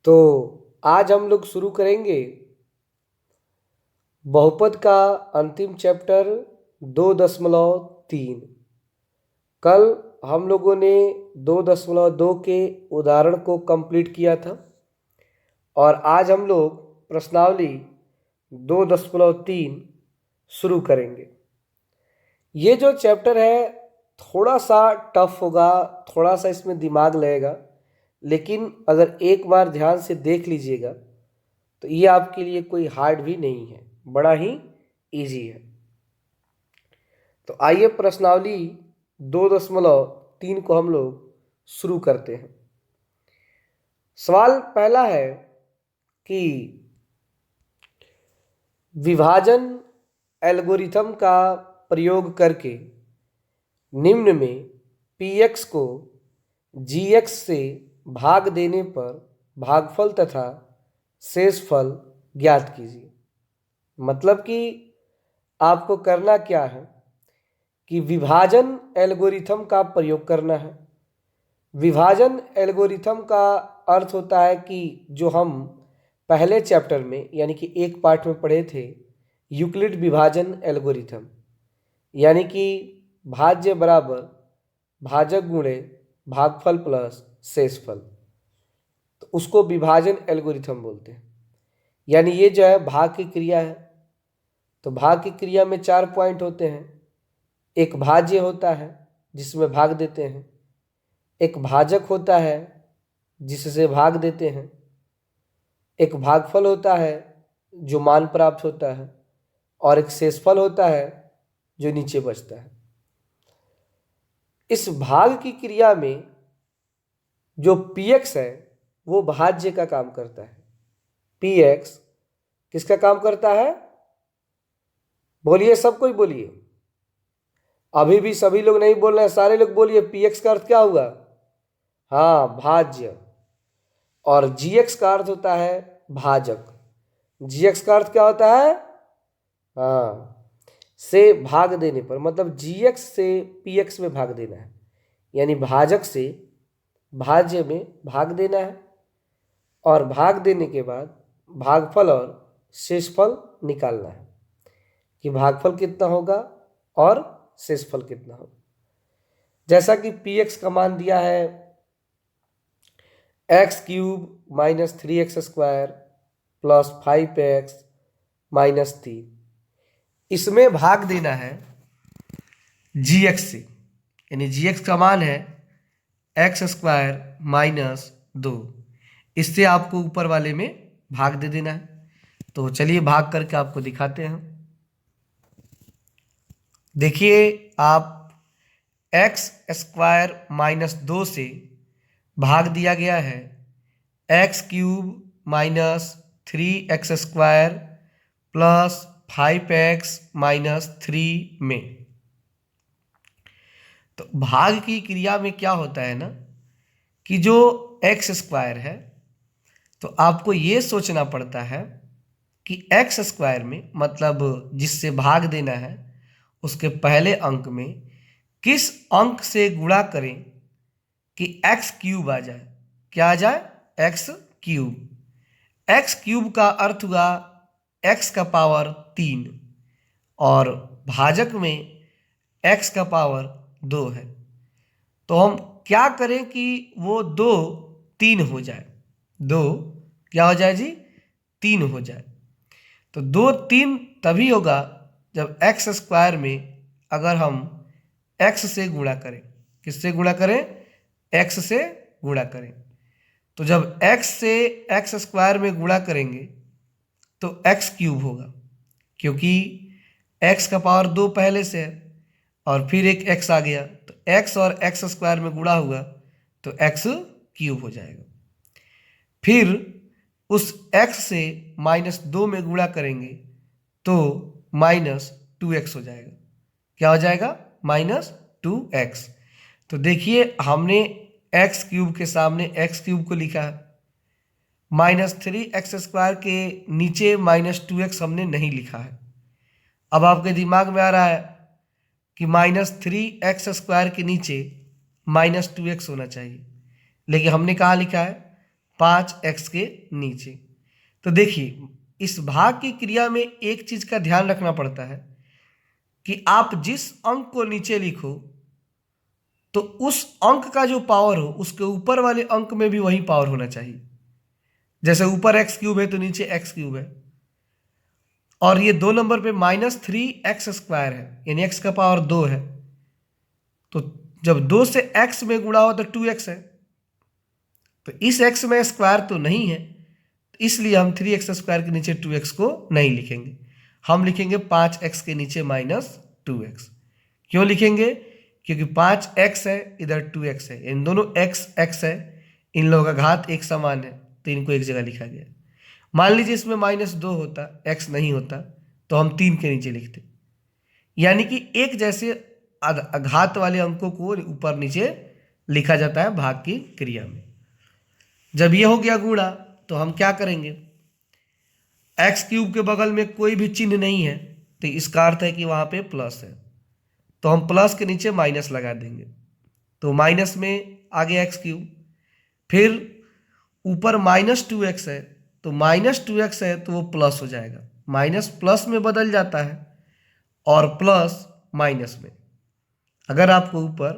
तो आज हम लोग शुरू करेंगे बहुपद का अंतिम चैप्टर 2.3। कल हम लोगों ने 2.2 के उदाहरण को कंप्लीट किया था और आज हम लोग प्रश्नावली 2.3 शुरू करेंगे। ये जो चैप्टर है थोड़ा सा टफ होगा, थोड़ा सा इसमें दिमाग लगेगा, लेकिन अगर एक बार ध्यान से देख लीजिएगा तो ये आपके लिए कोई हार्ड भी नहीं है, बड़ा ही इजी है। तो आइए प्रश्नावली 2.3 को हम लोग शुरू करते हैं। सवाल पहला है कि विभाजन एल्गोरिथम का प्रयोग करके निम्न में px को gx से भाग देने पर भागफल तथा शेषफल ज्ञात कीजिए। मतलब कि आपको करना क्या है कि विभाजन एल्गोरिथम का प्रयोग करना है। विभाजन एल्गोरिथम का अर्थ होता है कि जो हम पहले चैप्टर में यानी कि एक पार्ट में पढ़े थे, यूक्लिड विभाजन एल्गोरिथम, यानी कि भाज्य बराबर भाजक गुणे भागफल प्लस शेषफल, तो उसको विभाजन एल्गोरिथम बोलते हैं। यानी ये जो है भाग की क्रिया है, तो भाग की क्रिया में 4 पॉइंट होते हैं। एक भाज्य होता है जिसमें भाग देते हैं, एक भाजक होता है जिससे भाग देते हैं, एक भागफल होता है जो मान प्राप्त होता है, और एक शेषफल होता है जो नीचे बचता है। इस भाग की क्रिया में जो px है वो भाज्य का काम करता है। px किसका काम करता है? बोलिए, सब कोई बोलिए। अभी भी सभी लोग नहीं बोल रहे हैं, सारे लोग बोलिए। px का अर्थ क्या हुआ? हाँ, भाज्य। और gx का अर्थ होता है भाजक। gx का अर्थ क्या होता है? हाँ, से भाग देने पर, मतलब gx से px में भाग देना है, यानी भाजक से भाज्य में भाग देना है, और भाग देने के बाद भागफल और शेषफल निकालना है कि भागफल कितना होगा और शेषफल कितना होगा। जैसा कि px का मान दिया है x³ minus 3x² plus 5x minus 3, इसमें भाग देना है gx से, यानी gx का मान है x² माइनस 2। इससे आपको ऊपर वाले में भाग दे देना है। तो चलिए भाग करके आपको दिखाते हैं। देखिए, आप x² माइनस 2 से भाग दिया गया है x³ minus 3x² plus 5x minus 3 में। तो भाग की क्रिया में क्या होता है ना कि जो x² है, तो आपको ये सोचना पड़ता है कि x² में, मतलब जिससे भाग देना है, उसके पहले अंक में किस अंक से गुणा करें कि x³ आ जाए। क्या आ जाए? x³। x³ का अर्थ हुआ x का पावर 3, और भाजक में x का पावर 2 है। तो हम क्या करें कि वो 2 3 हो जाए। 2 क्या हो जाए जी? 3 हो जाए। तो 2 3 तभी होगा जब x² में अगर हम x से गुणा करें। किससे गुणा करें? x से गुणा करें। तो जब x से x² में गुणा करेंगे तो x³ होगा, क्योंकि x का पावर 2 पहले से है और फिर एक x आ गया, तो x और x² में गुणा हुआ तो x³ हो जाएगा। फिर उस x से माइनस 2 में गुणा करेंगे तो माइनस 2x हो जाएगा। क्या हो जाएगा? Minus 2x। तो देखिए, हमने x³ के सामने x³ को लिखा है, माइनस 3x² के नीचे माइनस 2x हमने नहीं लिखा है। अब आपके दिमाग में आ रहा है कि माइनस 3x² के नीचे माइनस 2x होना चाहिए, लेकिन हमने कहाँ लिखा है? 5x के नीचे। तो देखिए इस भाग की क्रिया में एक चीज का ध्यान रखना पड़ता है कि आप जिस अंक को नीचे लिखो तो उस अंक का जो पावर हो उसके ऊपर वाले अंक में भी वही पावर होना चाहिए। जैसे ऊपर एक्स क्यूब है तो नीचे एक्स क्यूब है, और ये 2 नंबर पे -3x² है, यानी x का पावर 2 है। तो जब 2 से x में गुणा हो तो 2x है, तो इस x में स्क्वायर तो नहीं है, इसलिए हम 3x² के नीचे 2x को नहीं लिखेंगे, हम लिखेंगे 5x के नीचे -2x। क्यों लिखेंगे? क्योंकि 5x है, इधर 2x है, इन दोनों x है, इन लोगों का घात एक समान है, तो इनको एक जगह लिखा गया। मान लीजिए इसमें -2 होता, x नहीं होता, तो हम 3 के नीचे लिखते। यानी कि एक जैसे घात वाले अंकों को ऊपर नीचे लिखा जाता है भाग की क्रिया में। जब ये हो गया गुणा तो हम क्या करेंगे, x³ के बगल में कोई भी चिन्ह नहीं है तो इसका अर्थ है कि वहां पे प्लस है, तो हम प्लस के नीचे माइनस लगा देंगे, तो माइनस में आ गया x³। फिर ऊपर -2x है, तो -2x है तो वो प्लस हो जाएगा, माइनस प्लस में बदल जाता है और प्लस माइनस में। अगर आपको ऊपर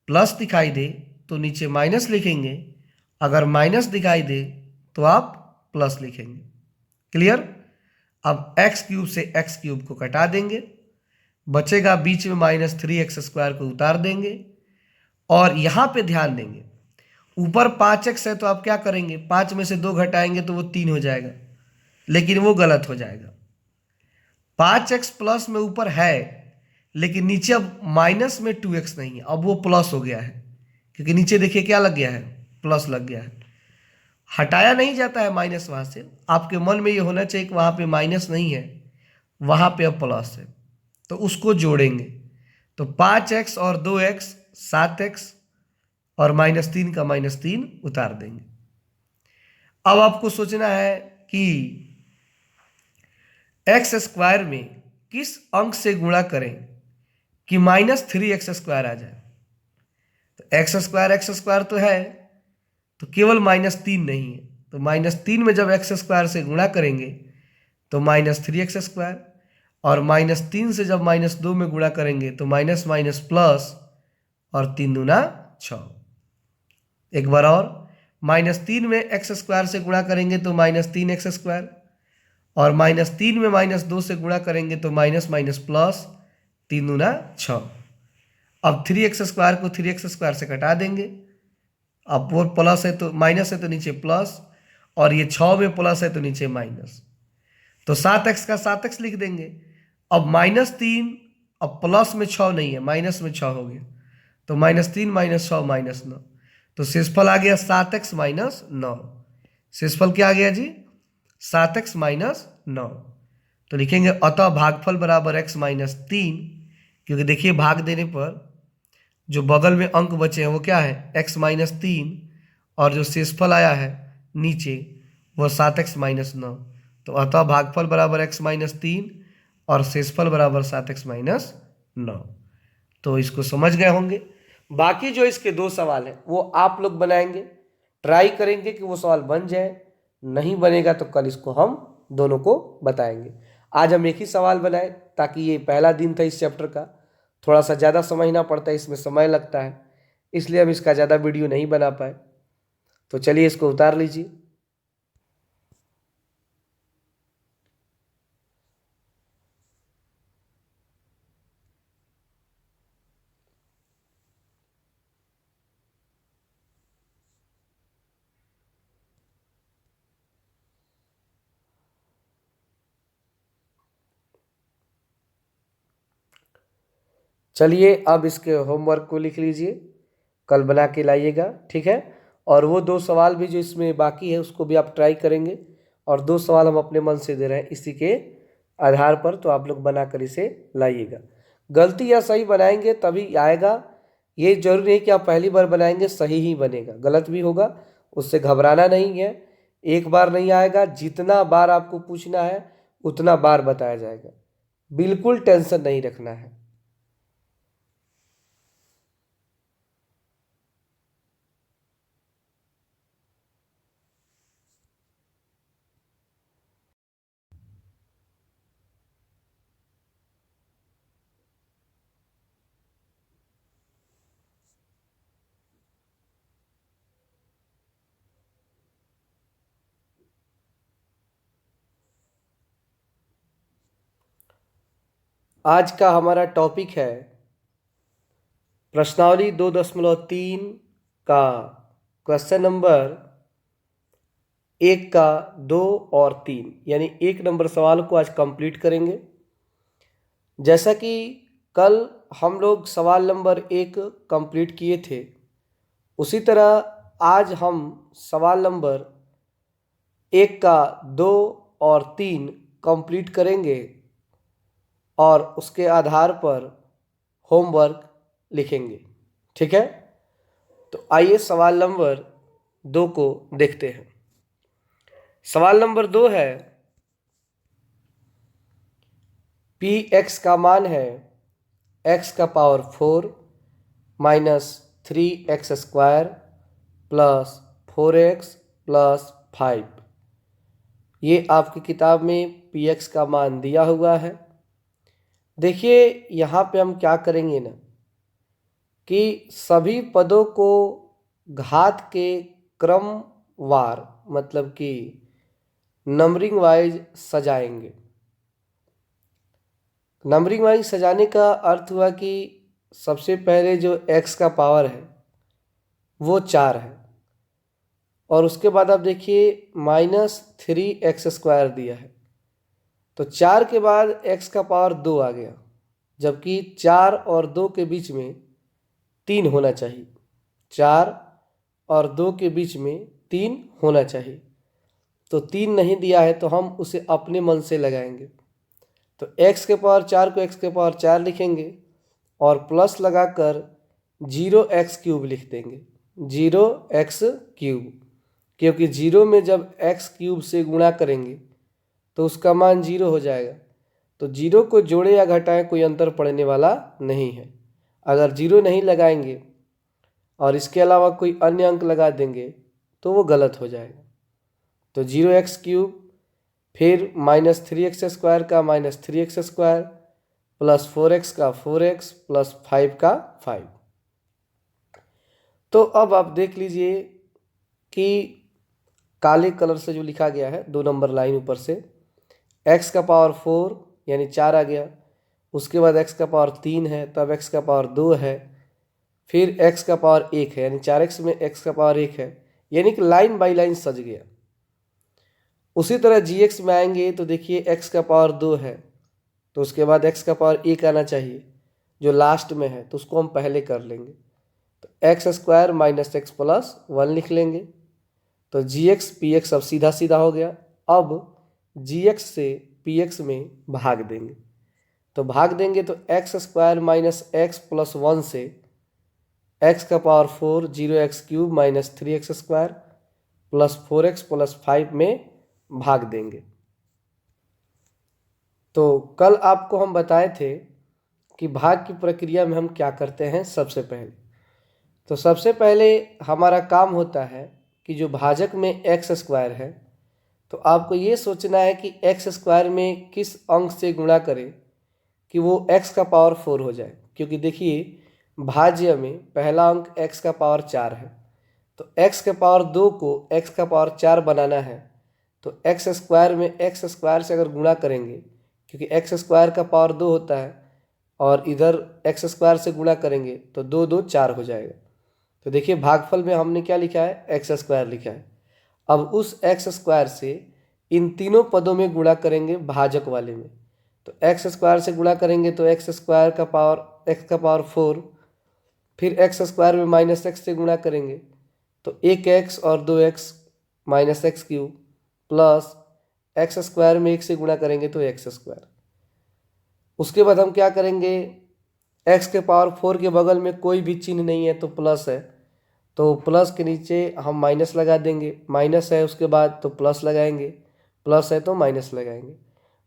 प्लस दिखाई दे तो नीचे माइनस लिखेंगे, अगर माइनस दिखाई दे तो आप प्लस लिखेंगे। क्लियर? अब x³ से x³ को कटा देंगे, बचेगा बीच में -3x² को उतार देंगे, और यहां पे ध्यान देंगे ऊपर 5x है तो आप क्या करेंगे, 5 में से 2 घटाएंगे तो वो 3 हो जाएगा, लेकिन वो गलत हो जाएगा। 5x प्लस में ऊपर है, लेकिन नीचे अब माइनस में 2x नहीं है, अब वो प्लस हो गया है, क्योंकि नीचे देखिए क्या लग गया है, प्लस लग गया है। हटाया नहीं जाता है माइनस वहां से, आपके मन में ये होना चाहिए कि वहां पे माइनस नहीं है, वहां पे अब प्लस है, तो उसको जोड़ेंगे। तो 5x और 2x 7x, और -3 का -3 उतार देंगे। अब आपको सोचना है कि x² में किस अंक से गुणा करें कि -3x² आ जाए। तो x² तो है, तो केवल -3 नहीं है, तो -3 में जब x² से गुणा करेंगे तो -3x², और -3 से जब -2 में गुणा करेंगे तो माइनस माइनस प्लस, और 3 दूना 6। एक बार और, -3 में x² से गुणा करेंगे तो -3x², और -3 में -2 से गुणा करेंगे तो माइनस माइनस प्लस, 3 दूना 6। अब 3x² को 3x² से कटा देंगे, अब वो प्लस है तो माइनस है तो नीचे प्लस, और ये 6 में प्लस है तो नीचे माइनस, तो 7x का 7x लिख देंगे। अब -3, अब प्लस में 6 नहीं है, माइनस में 6 हो गया, तो -3 -6 -9, तो शेषफल आ गया 7x - 9। शेषफल क्या आ गया जी? 7x - 9। तो लिखेंगे अतः भागफल बराबर x - 3, क्योंकि देखिए भाग देने पर जो बगल में अंक बचे हैं वो क्या है, x - 3, और जो शेषफल आया है नीचे वो 7x - 9। तो अतः भागफल बराबर x - 3 और शेषफल बराबर 7x - 9। तो इसको समझ गए होंगे। बाकी जो इसके 2 सवाल हैं वो आप लोग बनाएंगे, ट्राई करेंगे कि वो सवाल बन जाए, नहीं बनेगा तो कल इसको हम दोनों को बताएंगे। आज हम एक ही सवाल बनाए ताकि ये पहला दिन था इस चैप्टर का, थोड़ा सा ज़्यादा समझना पड़ता है, इसमें समय लगता है, इसलिए हम इसका ज़्यादा वीडियो नहीं बना पाए। तो चलिए इसको उतार लीजिए। चलिए अब इसके होमवर्क को लिख लीजिए, कल बना के लाइएगा, ठीक है। और वो 2 सवाल भी जो इसमें बाकी है उसको भी आप ट्राई करेंगे, और 2 सवाल हम अपने मन से दे रहे हैं इसी के आधार पर, तो आप लोग बना कर इसे लाइएगा। गलती या सही बनाएंगे तभी आएगा, ये जरूरी नहीं कि आप पहली बार बनाएंगे सही ही बनेगा, गलत भी होगा, उससे घबराना नहीं है। एक बार नहीं आएगा, जितना बार आपको पूछना है उतना बार बताया जाएगा, बिल्कुल टेंशन नहीं रखना है। आज का हमारा टॉपिक है प्रश्नावली 2.3 का क्वेश्चन नंबर 1 का 2 और 3 यानी 1 नंबर सवाल को आज कंप्लीट करेंगे। जैसा कि कल हम लोग सवाल नंबर 1 कंप्लीट किए थे, उसी तरह आज हम सवाल नंबर 1 का 2 और 3 कंप्लीट करेंगे और उसके आधार पर होमवर्क लिखेंगे। ठीक है, तो आइए सवाल नंबर 2 को देखते हैं। सवाल नंबर 2 है, पी एक्स का मान है x का power 4 minus 3x² plus 4x plus 5। ये आपकी किताब में पी एक्स का मान दिया हुआ है। देखिए यहाँ पे हम क्या करेंगे ना कि सभी पदों को घात के क्रमवार मतलब कि नंबरिंग वाइज सजाएंगे। नंबरिंग वाइज सजाने का अर्थ हुआ कि सबसे पहले जो x का पावर है वो 4 है और उसके बाद आप देखिए -3x² दिया है, तो 4 के बाद x का पावर 2 आ गया, जबकि 4 और 2 के बीच में 3 होना चाहिए। 4 और 2 के बीच में 3 होना चाहिए, तो 3 नहीं दिया है तो हम उसे अपने मन से लगाएंगे। तो x के पावर 4 को x के पावर 4 लिखेंगे और प्लस लगाकर 0x³ लिख देंगे। 0x³, क्योंकि 0 में जब x³ से गुणा करेंगे तो उसका मान 0 हो जाएगा। तो 0 को जोड़े या घटाएं कोई अंतर पड़ने वाला नहीं है। अगर 0 नहीं लगाएंगे और इसके अलावा कोई अन्य अंक लगा देंगे तो वो गलत हो जाएगा। तो 0x³ फिर -3x² का -3x² प्लस 4x का 4x प्लस 5 का 5। तो अब आप देख लीजिए कि काले कलर से जो लिखा गया है 2 नंबर लाइन ऊपर से, x का पावर 4 यानी 4 आ गया, उसके बाद x का पावर 3 है तब x का पावर 2 है, फिर x का पावर 1 है यानी 4x में x का पावर 1 है, यानी कि लाइन बाई लाइन सज गया। उसी तरह gx में आएंगे तो देखिए x का पावर 2 है, तो उसके बाद x का पावर 1 आना चाहिए जो लास्ट में है, तो उसको हम पहले कर लेंगे। तो x² माइनस x प्लस 1 लिख लेंगे। तो gx px अब सीधा सीधा हो गया। अब gx से px में भाग देंगे, तो भाग देंगे तो x² माइनस x प्लस 1 से x का power 4 0x³ minus 3x² plus 4x plus 5 में भाग देंगे। तो कल आपको हम बताए थे कि भाग की प्रक्रिया में हम क्या करते हैं। सबसे पहले हमारा काम होता है कि जो भाजक में x² है, तो आपको ये सोचना है कि x² में किस अंक से गुणा करें कि वो x का पावर 4 हो जाए, क्योंकि देखिए भाज्य में पहला अंक x का पावर 4 है, तो x के पावर 2 को x का पावर 4 बनाना है, तो x² में x² से अगर गुणा करेंगे, क्योंकि x² का पावर 2 होता है और इधर x² से गुणा करेंगे तो 2 2 4 हो जाएगा। तो देखिए भागफल में हमने क्या लिखा है, x² लिखा है। अब उस x² से इन तीनों पदों में गुणा करेंगे भाजक वाले में, तो x² से गुणा करेंगे तो x² का पावर x का पावर 4, फिर x² में माइनस x से गुणा करेंगे तो 1x और 2x minus x³ plus x² में 1 से गुणा करेंगे तो x²। उसके बाद हम क्या करेंगे, x के पावर 4 के बगल में कोई भी चिन्ह नहीं है तो प्लस है, तो प्लस के नीचे हम माइनस लगा देंगे, माइनस है उसके बाद तो प्लस लगाएंगे, प्लस है तो माइनस लगाएंगे,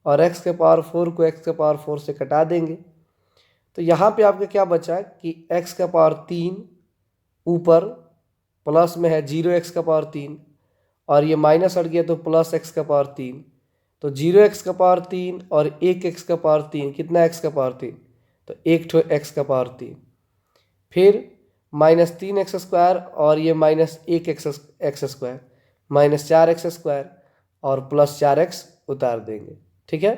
और x के पावर 4 को x के पावर 4 से कटा देंगे। तो यहाँ पे आपका क्या बचा कि x का पावर 3 ऊपर प्लस में है 0x का पावर 3 और ये माइनस हट गया तो प्लस x का पावर 3, तो 0x का पावर 3 और 1x का पावर 3 कितना x का पावर 3, तो 1 ठो x का पावर 3, फिर -3x² और ये -1x² -4x² और +4x उतार देंगे। ठीक है,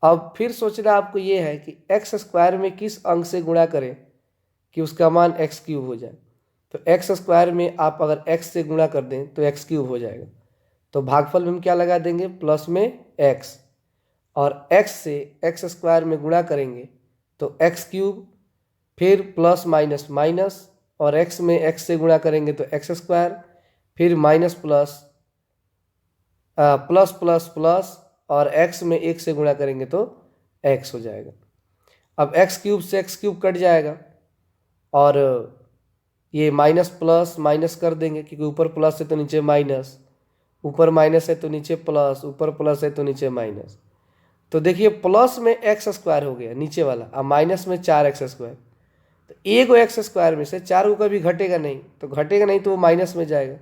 अब फिर सोचना आपको ये है कि एक्स स्क्वायर में किस अंक से गुणा करें कि उसका मान एक्स क्यूब हो जाए। तो एक्स स्क्वायर में आप अगर एक्स से गुणा कर दें तो एक्स क्यूब हो जाएगा। तो भागफल में हम क्या लगा देंगे, प्लस में एक्स, और एक्स से एक्स स्क्वायर में गुणा करेंगे तो एक्स क्यूब, फिर प्लस माइनस माइनस, और एक्स में एक्स से गुणा करेंगे तो एक्स स्क्वायर, फिर minus plus, plus plus plus, और एक्स में एक से गुणा करेंगे तो एक्स हो जाएगा। अब एक्स क्यूब से एक्स क्यूब कट जाएगा और ये माइनस प्लस माइनस कर देंगे क्योंकि ऊपर प्लस है तो नीचे माइनस, ऊपर माइनस है तो नीचे प्लस, ऊपर प्लस है तो नीचे माइनस। तो देखिए प्लस में एक्स स्क्वायर हो गया नीचे वाला, अब माइनस में 4x स्क्वायर। तो एक एक्स स्क्वायर में से 4 को कभी घटेगा नहीं, तो घटेगा नहीं तो वो माइनस में जाएगा,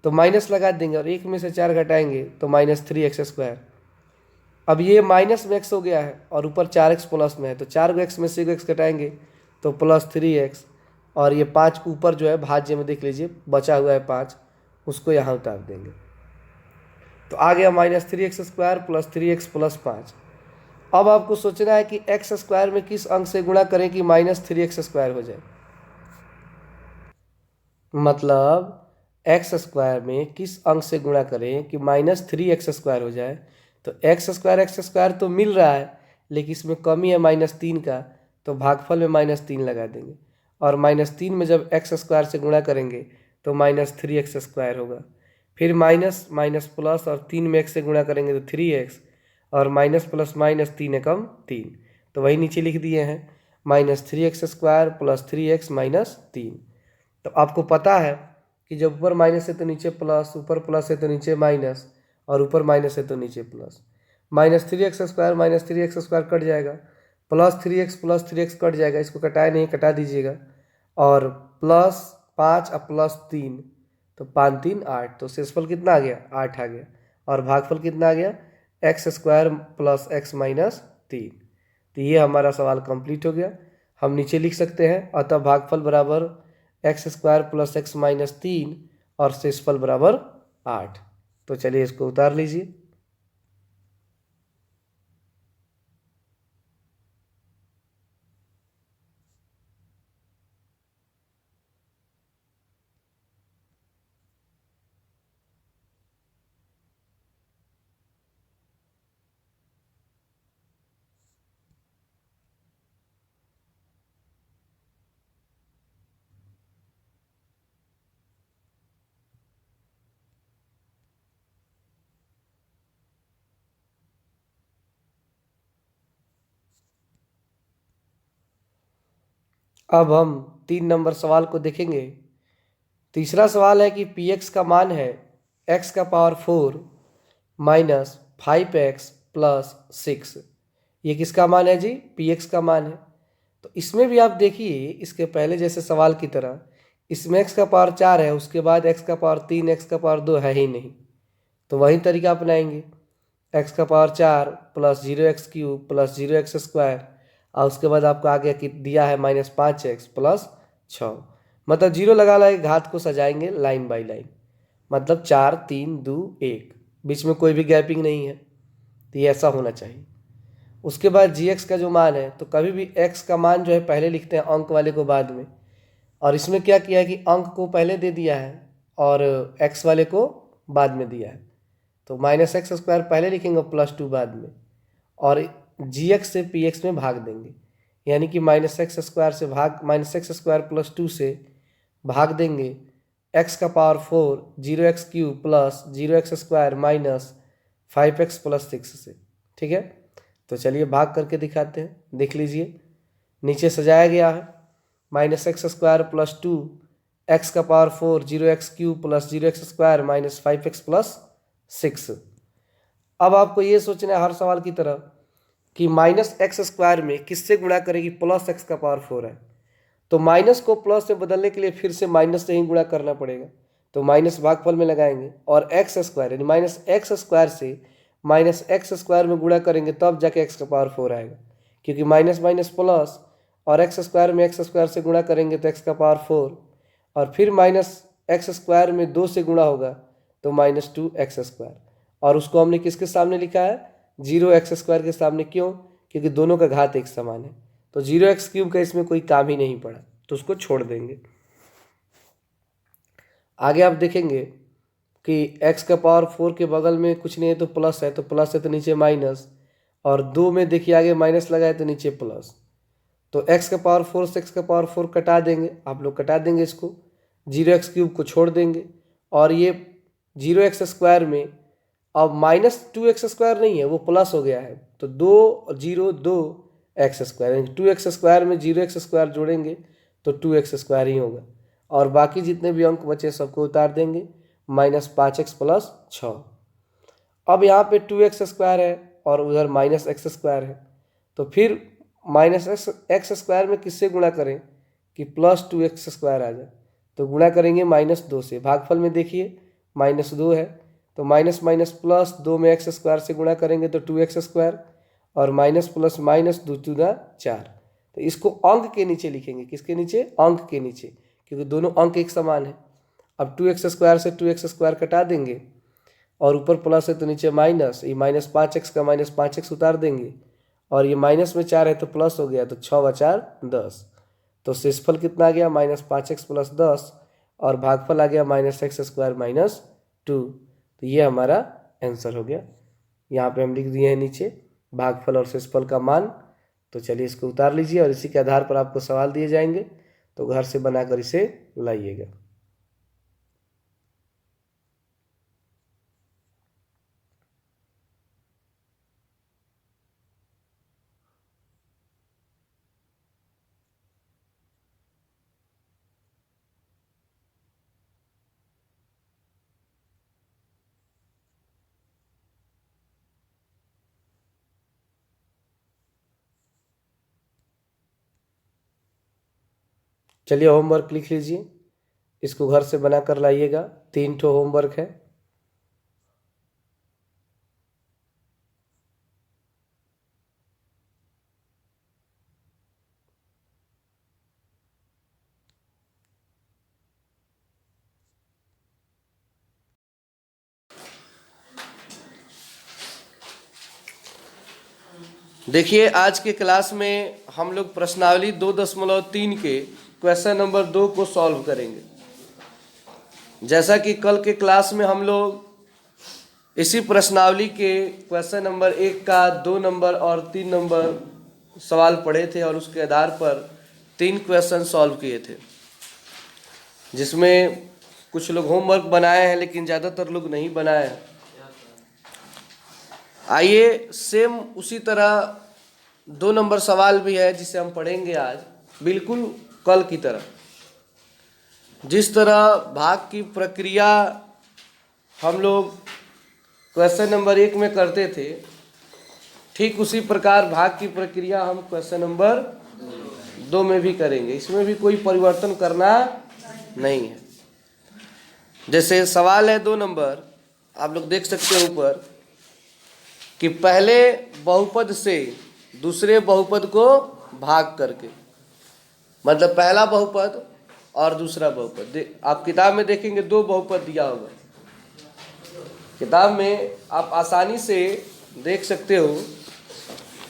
तो माइनस लगा देंगे और एक में से 4 घटाएंगे तो -3x स्क्वायर। अब ये माइनस में एक्स हो गया है और ऊपर 4x प्लस में है, तो 4 को एक्स में से एक्स घटाएंगे तो +3x, और ये 5 ऊपर जो है भाज्य में देख लीजिए बचा हुआ है 5, उसको यहाँ उतार देंगे तो आ गया -3x square plus 3x plus 5। अब आपको सोचना है कि एक्स स्क्वायर में किस अंक से गुणा करें कि -3x स्क्वायर हो जाए। मतलब एक्स स्क्वायर में किस अंक से गुणा करें कि -3x स्क्वायर हो जाए। तो एक्स स्क्वायर तो मिल रहा है, लेकिन इसमें कमी है -3 का, तो भागफल में -3 लगा देंगे, और -3 में जब एक्स स्क्वायर से गुणा करेंगे तो -3x स्क्वायर होगा। फिर माइनस माइनस प्लस, और 3 में एक्स से गुणा करेंगे तो 3x, और माइनस प्लस माइनस 3 एकम 3, तो वही नीचे लिख दिए हैं -3x square plus 3x minus 3। तो आपको पता है कि जब ऊपर माइनस है तो नीचे प्लस, ऊपर प्लस है तो नीचे माइनस, और ऊपर माइनस है तो नीचे plus. -3x square -3x square cut जाएगा, प्लस थ्री एक्स कट जाएगा, इसको कटाए नहीं, कटा दीजिएगा, और +5 और +3, तो 5 3 8, तो शेषफल कितना आ गया, 8 आ गया, और भागफल कितना आ गया, x square plus x minus 3। तो ये हमारा सवाल कंप्लीट हो गया। हम नीचे लिख सकते हैं, अतः भागफल बराबर x square plus x minus 3 और शेषफल बराबर 8। तो चलिए इसको उतार लीजिए। अब हम 3 नंबर सवाल को देखेंगे। तीसरा सवाल है कि पी एक्स का मान है x का पावर 4 माइनस 5x प्लस 6। ये किसका मान है जी, पी एक्स का मान है। तो इसमें भी आप देखिए इसके पहले जैसे सवाल की तरह, इसमें x का पावर 4 है, उसके बाद x का पावर 3 x का पावर 2 है ही नहीं, तो वही तरीका अपनाएंगे। x का power 4 plus 0x cube plus 0x square, और उसके बाद आपको आगे कि दिया है -5x प्लस 6, मतलब 0 लगा लाए, घात को सजाएंगे लाइन बाई लाइन, मतलब 4 3 2 1, बीच में कोई भी गैपिंग नहीं है, तो ये ऐसा होना चाहिए। उसके बाद gx का जो मान है, तो कभी भी x का मान जो है पहले लिखते हैं अंक वाले को बाद में, और इसमें क्या किया है कि अंक को पहले दे दिया है और x वाले को बाद में दिया है, तो -x स्क्वायर पहले लिखेंगे +2 बाद में, और gx से px में भाग देंगे, यानी कि -x स्क्वायर से भाग -x स्क्वायर +2 से भाग देंगे x का power 4 0x cube plus 0x square minus 5x plus 6 से। ठीक है, तो चलिए भाग करके दिखाते हैं, देख लीजिए नीचे सजाया गया है -x स्क्वायर प्लस 2 x का power 4 0x cube plus 0x square minus 5x plus 6। अब आपको ये सोचना है हर सवाल की तरह कि -x स्क्वायर में किससे गुणा करेगी, प्लस x का पावर 4 है, तो माइनस को प्लस में बदलने के लिए फिर से माइनस से ही गुणा करना पड़ेगा, तो माइनस भागफल में लगाएंगे, और एक्स स्क्वायर यानी -x स्क्वायर से -x स्क्वायर में गुणा करेंगे तब जाके x का पावर 4 आएगा, क्योंकि माइनस माइनस प्लस, और x स्क्वायर में x स्क्वायर से गुणा करेंगे तो x का पावर 4, और फिर -x स्क्वायर में 2 से गुणा होगा तो -2x स्क्वायर, और उसको हमने किसके सामने लिखा है, 0x² के सामने। क्यों? क्योंकि दोनों का घात एक समान है, तो 0x³ का इसमें कोई काम ही नहीं पड़ा, तो उसको छोड़ देंगे। आगे आप देखेंगे कि x⁴ के बगल में कुछ नहीं है तो प्लस है, तो प्लस है तो नीचे माइनस, और 2 में देखिए आगे माइनस लगा है तो नीचे प्लस। तो x⁴ से x⁴ कटा देंगे, आप लोग कटा देंगे इसको, 0x³ को छोड़ देंगे, और ये 0x² में अब -2x² नहीं है, वो प्लस हो गया है, तो 2 0 2x², 2x² में 0x² जोड़ेंगे तो 2x² ही होगा, और बाकी जितने भी अंक बचे सबको उतार देंगे, -5x + 6। अब यहाँ पे 2x² है और उधर -x² है, तो फिर -x² में किससे गुणा करें कि +2x² आ जाए, तो गुणा करेंगे -2 से। भागफल में देखिए -2 है, तो माइनस माइनस प्लस 2 में x² से गुणा करेंगे तो 2x², और माइनस प्लस माइनस 2 × 2 = 4। तो इसको अंक के नीचे लिखेंगे, किसके नीचे? अंक के नीचे, क्योंकि दोनों अंक एक समान है। अब 2x² से 2x² कटा देंगे, और ऊपर प्लस है तो नीचे माइनस, ये -5x का -5x उतार देंगे, और ये माइनस में 4 है तो प्लस हो गया, तो 6 × 4 = 10। तो शेषफल कितना आ गया? -5x + 10, और भागफल आ गया -x² - 2। तो ये हमारा आंसर हो गया। यहाँ पे हम लिख दिए हैं नीचे भागफल और शेषफल का मान। तो चलिए इसको उतार लीजिए, और इसी के आधार पर आपको सवाल दिए जाएंगे, तो घर से बनाकर इसे लाइएगा। चलिए होमवर्क लिख लीजिए, इसको घर से बनाकर लाइएगा। 3 ठो होमवर्क है। देखिए आज के क्लास में हम लोग प्रश्नावली 2.3 के क्वेश्चन नंबर 2 को सॉल्व करेंगे। जैसा कि कल के क्लास में हम लोग इसी प्रश्नावली के क्वेश्चन नंबर 1 का 2 नंबर और 3 नंबर सवाल पढ़े थे, और उसके आधार पर 3 क्वेश्चन सॉल्व किए थे, जिसमें कुछ लोग होमवर्क बनाए हैं लेकिन ज़्यादातर लोग नहीं बनाए हैं। आइए सेम उसी तरह 2 नंबर सवाल भी है जिसे हम पढ़ेंगे आज, बिल्कुल कल की तरह। जिस तरह भाग की प्रक्रिया हम लोग क्वेश्चन नंबर 1 में करते थे, ठीक उसी प्रकार भाग की प्रक्रिया हम क्वेश्चन नंबर 2 में भी करेंगे। इसमें भी कोई परिवर्तन करना नहीं है। जैसे सवाल है 2 नंबर, आप लोग देख सकते हैं ऊपर कि पहले बहुपद से दूसरे बहुपद को भाग करके, मतलब पहला बहुपद और दूसरा बहुपद। आप किताब में देखेंगे 2 बहुपद दिया होगा। किताब में आप आसानी से देख सकते हो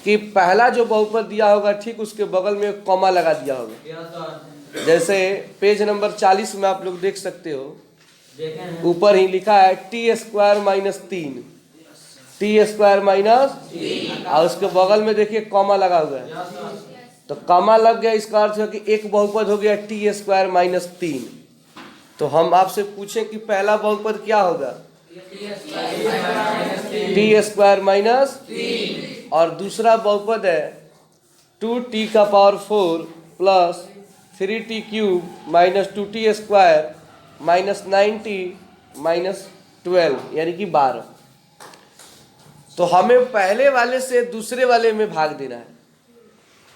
कि पहला जो बहुपद दिया होगा ठीक उसके बगल में एक कॉमा लगा दिया होगा। जैसे पेज नंबर 40 में आप लोग देख सकते हो, ऊपर ही लिखा है t² - 3, t² - और उसके बगल में देखिए कॉमा लगा हुआ है। तो कॉमा लग गया, इसका अर्थ है कि एक बहुपद हो गया t² - 3। तो हम आपसे पूछें कि पहला बहुपद क्या होगा? t² - 3, और दूसरा बहुपद है 2t⁴ + 3t³ - 2t² - 90 - 12, यानी कि 12। तो हमें पहले वाले से दूसरे वाले में भाग देना है,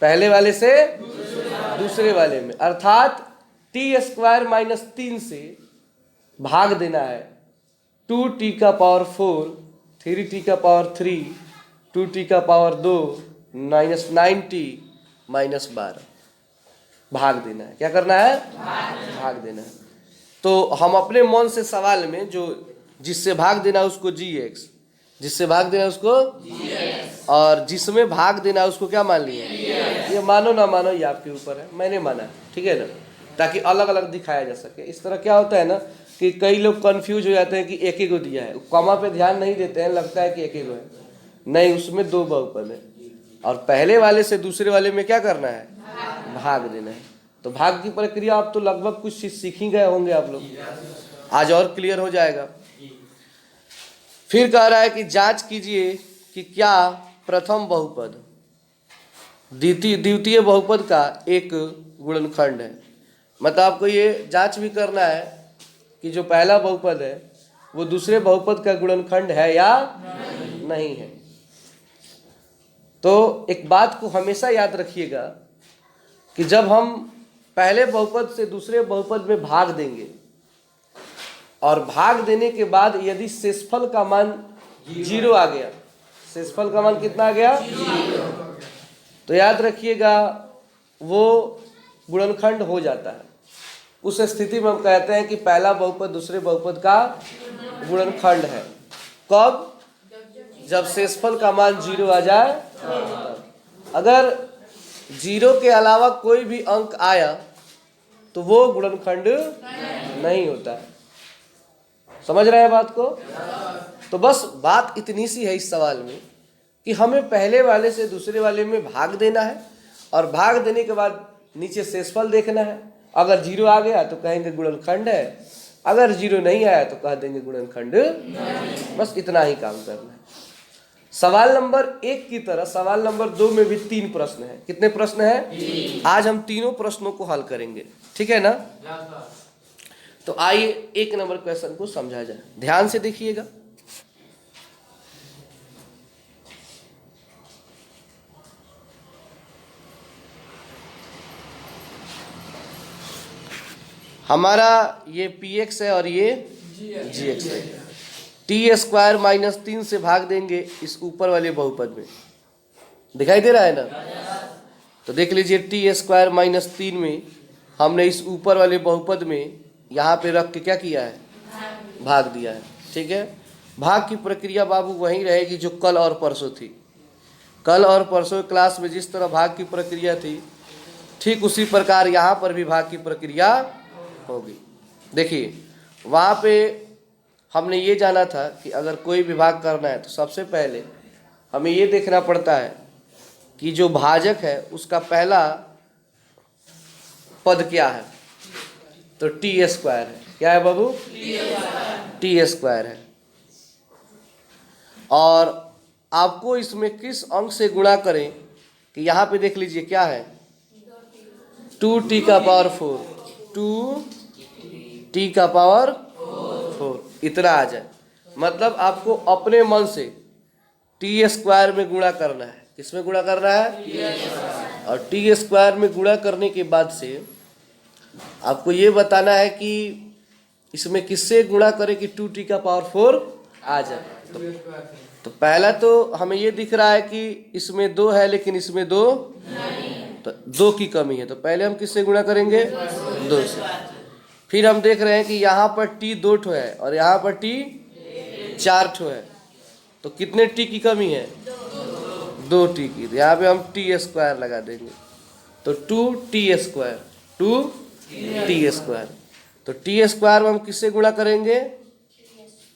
पहले वाले से दूसरे वाले में, अर्थात t² - 3 से भाग देना है 2t⁴, 3t⁴, 2t⁴ -90 - 12 भाग देना है। क्या करना है? भाग देना है। तो हम अपने मन से सवाल में जो जिससे भाग देना है उसको gx, जिससे भाग देना उसको और जिसमें भाग देना उसको क्या मान लिया? ये मानो ना मानो ये आपके ऊपर है, मैंने माना, ठीक है ना, ताकि अलग अलग दिखाया जा सके। इस तरह क्या होता है ना कि कई लोग कंफ्यूज हो जाते हैं कि एक ही को दिया है, कॉमा पे ध्यान नहीं देते हैं, लगता है कि एक ही को है, नहीं, उसमें दो बहुपद है और पहले वाले से दूसरे वाले में क्या करना है? भाग देना है। तो भाग की प्रक्रिया आप तो लगभग कुछ चीज सीख ही गए होंगे आप लोग, आज और क्लियर हो जाएगा। फिर कह रहा है कि जांच कीजिए कि क्या प्रथम बहुपद द्वितीय बहुपद का एक गुणनखंड है। मतलब आपको ये जांच भी करना है कि जो पहला बहुपद है वो दूसरे बहुपद का गुणनखंड है या नहीं है। तो एक बात को हमेशा याद रखिएगा कि जब हम पहले बहुपद से दूसरे बहुपद में भाग देंगे और भाग देने के बाद यदि शेषफल का मान 0 आ गया, शेषफल का मान कितना आ गया? 0, तो याद रखिएगा वो गुणनखंड हो जाता है। उस स्थिति में हम कहते हैं कि पहला बहुपद दूसरे बहुपद का गुणनखंड है। कब? जब शेषफल का मान 0 आ जाए। अगर 0 के अलावा कोई भी अंक आया तो वो गुणनखंड नहीं होता है। समझ रहे हैं बात को? तो बस बात इतनी सी है इस सवाल में कि हमें पहले वाले से दूसरे वाले में भाग देना है और भाग देने के बाद नीचे शेषफल देखना है। अगर 0 आ गया तो कहेंगे गुणनखंड है, अगर 0 नहीं आया तो कह देंगे गुणनखंड। बस इतना ही काम करना है। सवाल नंबर 1 की तरह सवाल नंबर 2 में भी 3 प्रश्न है। कितने प्रश्न हैं? आज हम तीनों प्रश्नों को हल करेंगे, ठीक है ना? तो आइए 1 नंबर क्वेश्चन को समझा जाए, ध्यान से देखिएगा। हमारा ये px है और ये gx है। t² माइनस 3 से भाग देंगे इस ऊपर वाले बहुपद में, दिखाई दे रहा है ना? तो देख लीजिए t² माइनस 3 में हमने इस ऊपर वाले बहुपद में यहाँ पे रख के क्या किया है? भाग दिया है, ठीक है। भाग की प्रक्रिया बाबू वही रहेगी जो कल और परसों थी। कल और परसों क्लास में जिस तरह भाग की प्रक्रिया थी ठीक उसी प्रकार यहाँ पर भी भाग की प्रक्रिया होगी। देखिए वहाँ पे हमने ये जाना था कि अगर कोई भी भाग करना है तो सबसे पहले हमें ये देखना पड़ता है कि जो भाजक है उसका पहला पद क्या है, तो t² है। क्या है बाबू? t² है। और आपको इसमें किस अंक से गुणा करें कि यहाँ पे देख लीजिए क्या है, 2t का पावर 4, 2t का पावर 4 इतना आ जाए। मतलब आपको अपने मन से t² में गुणा करना है। किसमें गुणा करना है? और t² में गुणा करने के बाद से आपको ये बताना है कि इसमें किससे गुणा करें कि 2t का पावर 4 आ जाए। तो पहला तो हमें ये दिख रहा है कि इसमें 2 है लेकिन इसमें 2 तो 2 की कमी है, तो पहले हम किससे गुणा करेंगे? 2 से। फिर हम देख रहे हैं कि यहाँ पर t 2 ठो है और यहाँ पर t 4 ठो है, तो कितने t की कमी है? 2t की। तो यहाँ पे हम t² लगा देंगे, तो 2t², 2t²। तो t² में हम किससे गुणा करेंगे?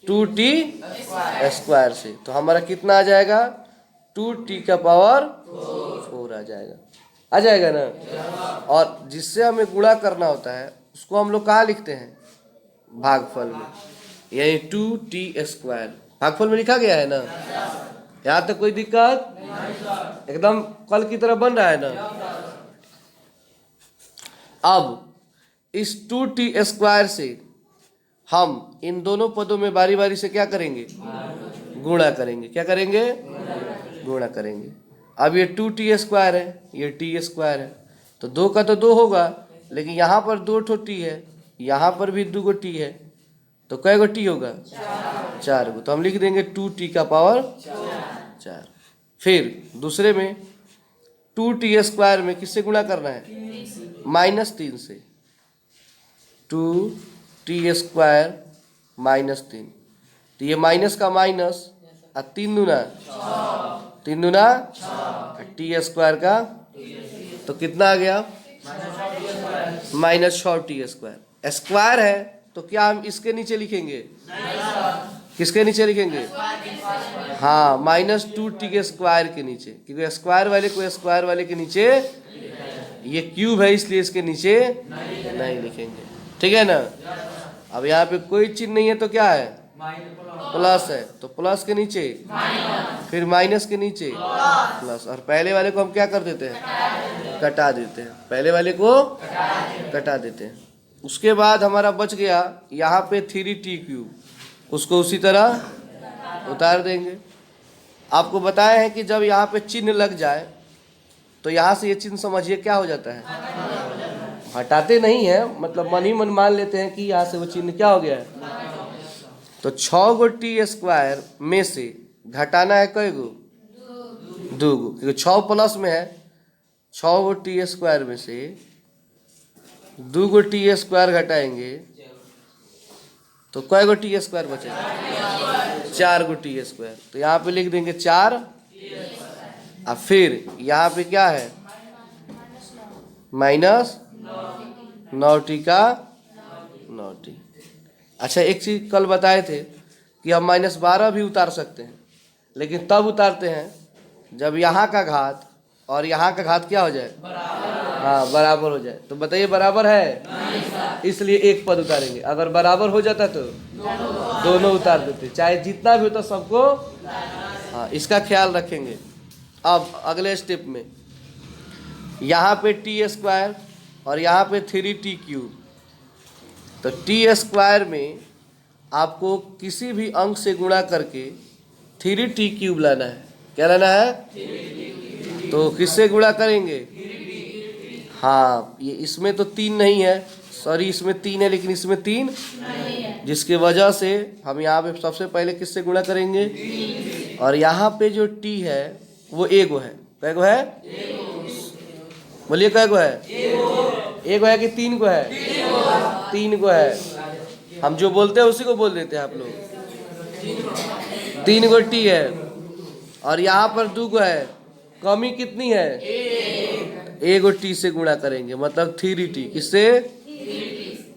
2t² से। तो हमारा कितना आ जाएगा? 2t का पावर 4 आ जाएगा ना? और जिससे हमें गुणा करना होता है उसको हम लोग कहाँ लिखते हैं? भागफल में, यानी 2t²। भागफल में लिखा गया है ना? यहाँ तक कोई दिक्कत? एकदम कल की तरह बन रहा है ना? अब इस 2t² से हम इन दोनों पदों में बारी बारी से क्या करेंगे? गुणा करेंगे। क्या करेंगे? गुणा करेंगे। अब ये 2t² है, ये t² है, तो 2 का तो 2 होगा, लेकिन यहाँ पर 2 ठो t है, यहाँ पर भी 2 गो t है, तो कै गो t होगा? 4 गो। तो हम लिख देंगे 2t का पावर 4। फिर दूसरे में 2t² में किससे गुणा करना है? -3 से। 2t² -3, तो ये माइनस का माइनस और 3 दूना 3 दूना टी स्क्वायर का तो कितना आ गया -6t²। स्क्वायर है तो क्या हम इसके नीचे लिखेंगे? किसके नीचे लिखेंगे? हाँ, -2t² के नीचे, क्योंकि स्क्वायर वाले को स्क्वायर वाले के नीचे, ये क्यूब है इसलिए इसके नीचे नहीं लिखेंगे। ठीक है ना। अब यहाँ पे कोई चिन्ह नहीं है तो क्या है? प्लस है, तो प्लस के नीचे फिर माइनस के नीचे प्लस, और पहले वाले को हम क्या कर देते हैं? कटा देते हैं। पहले वाले को कटा देते हैं। उसके बाद हमारा बच गया यहाँ पे 3t³, उसको उसी तरह उतार देंगे। आपको बताया है कि जब यहाँ पे चिन्ह लग जाए तो यहाँ से ये चिन्ह समझिए क्या हो जाता है? हटाते नहीं है, मतलब मन ही मन मान लेते हैं कि यहाँ से वो चिन्ह क्या हो गया है। तो 6 गो t² में से घटाना है कई गो? 2 गो, क्योंकि 6 प्लस में है। 6 गो t² में से 2 गो t² घटाएंगे तो कई गो t² बचेगा? 4 गो t²। तो यहाँ पे लिख देंगे 4, और फिर यहाँ पे क्या है? -9t का 9t। अच्छा, एक चीज कल बताए थे कि हम -12 भी उतार सकते हैं, लेकिन तब उतारते हैं जब यहाँ का घात और यहाँ का घात क्या हो जाए? हाँ, बराबर हो जाए। तो बताइए, बराबर है, इसलिए एक पद उतारेंगे। अगर बराबर हो जाता तो दोनों उतार देते, चाहे जितना भी होता सबको। हाँ, इसका ख्याल रखेंगे। अब अगले स्टेप में यहाँ पे t² और यहाँ पे 3t³। तो t² में आपको किसी भी अंक से गुणा करके 3t³ लाना है। क्या लाना है? तो किससे गुणा करेंगे? हाँ, ये इसमें तो 3 नहीं है, सॉरी, इसमें 3 है लेकिन इसमें 3 नहीं है, जिसके वजह से हम यहाँ पे सबसे पहले किससे गुणा करेंगे? और यहाँ पे जो t है वो एगो है। कै गो है? बोलिए, कै गो है? एक है कि 3 गो है? 3 गो है। हम जो बोलते हैं उसी को बोल देते हैं आप लोग। 3 गो टी है और यहाँ पर 2 गो है। कमी कितनी है? एक गो टी से गुणा करेंगे, मतलब 3t। किससे?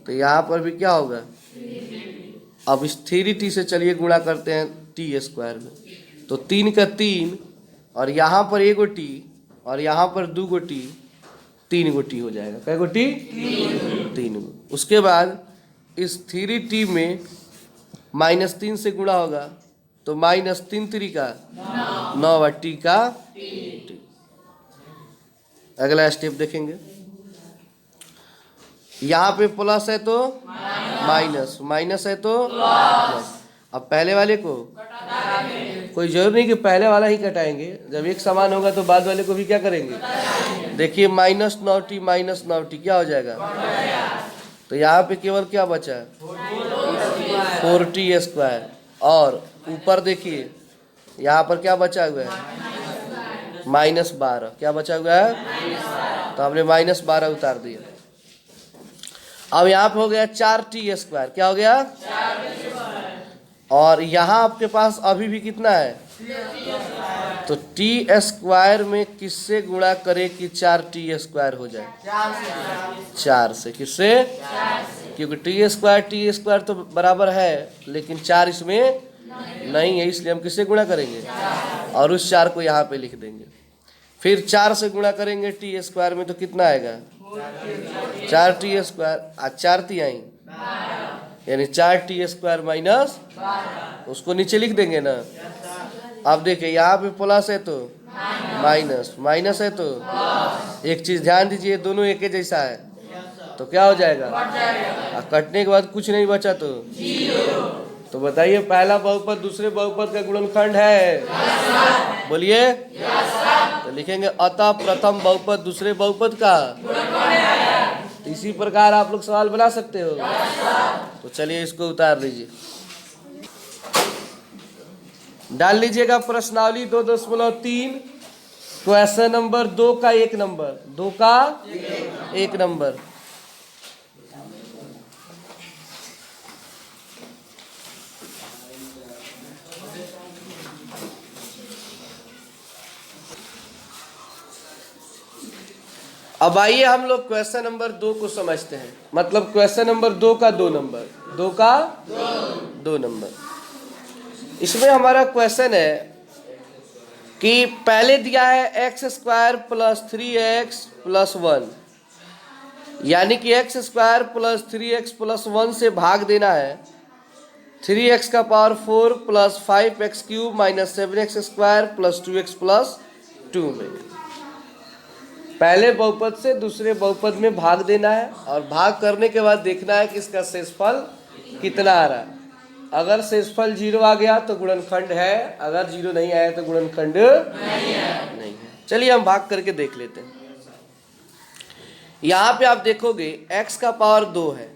तो यहाँ पर भी क्या होगा? अब इस 3t से चलिए गुणा करते हैं t² में। तो 3 का 3, और यहाँ पर 1 गो टी और यहाँ पर 2 गो टी, 3 गो टी हो जाएगा। कै गो टी? 3 गो। उसके बाद इस 3t में -3 से गुणा होगा तो -3 3 का 9 और t का t। अगला स्टेप देखेंगे। यहाँ पे प्लस है तो माइनस, माइनस है तो प्लस। अब पहले वाले को कोई जरूर नहीं कि पहले वाला ही कटाएंगे, जब एक समान होगा तो बाद वाले को भी क्या करेंगे? देखिए, -9t -9t क्या हो जाएगा? तो यहाँ पे केवल क्या बचा? 4t²। और ऊपर देखिए यहाँ पर क्या बचा हुआ है? -12। क्या बचा हुआ है? तो हमने -12 उतार दिया। अब यहाँ पे हो गया 4t²। क्या हो गया? और यहाँ आपके पास अभी भी कितना है? तो t² में किससे गुणा करे कि 4t² हो जाए? 4 से। किससे? क्योंकि t² तो बराबर है, लेकिन 4 इसमें नहीं है, इसलिए हम किससे गुणा करेंगे? और उस 4 को यहाँ पे लिख देंगे। फिर 4 से गुणा करेंगे t² में तो कितना आएगा? 4t²। आज 4 तिहाई यानी 4t² माइनस, उसको नीचे लिख देंगे ना। अब देखिए, यहाँ पे प्लस है तो माइनस, माइनस है तो एक चीज ध्यान दीजिए, दोनों एक ही जैसा है तो क्या हो जाएगा? कटने के बाद कुछ नहीं बचा तो बताइए, पहला बहुपद दूसरे बहुपद का गुणनखंड है? बोलिए। तो लिखेंगे अतः प्रथम बहुपद दूसरे बहुपद का। इसी प्रकार आप लोग सवाल बना सकते हो। तो चलिए इसको उतार लीजिए, डाल लीजिएगा प्रश्नावली 2.3, क्वेश्चन नंबर 2 का 1 नंबर, 2 का 1 नंबर। अब आइए हम लोग क्वेश्चन नंबर 2 को समझते हैं। मतलब क्वेश्चन नंबर 2 का 2 नंबर, 2 का 2 नंबर। इसमें हमारा क्वेश्चन है कि पहले दिया है x square plus 3x plus 1, यानी कि x square plus 3x plus 1 से भाग देना है 3x का power 4 plus 5x cube minus 7x square plus 2x plus 2 में। पहले बहुपद से दूसरे बहुपद में भाग देना है और भाग करने के बाद देखना है कि इसका शेषफल कितना आ रहा है। अगर शेषफल 0 आ गया तो गुणनखंड है, अगर 0 नहीं आया तो गुणनखंड नहीं है। चलिए हम भाग करके देख लेते हैं। यहाँ पे आप देखोगे x का पावर 2 है,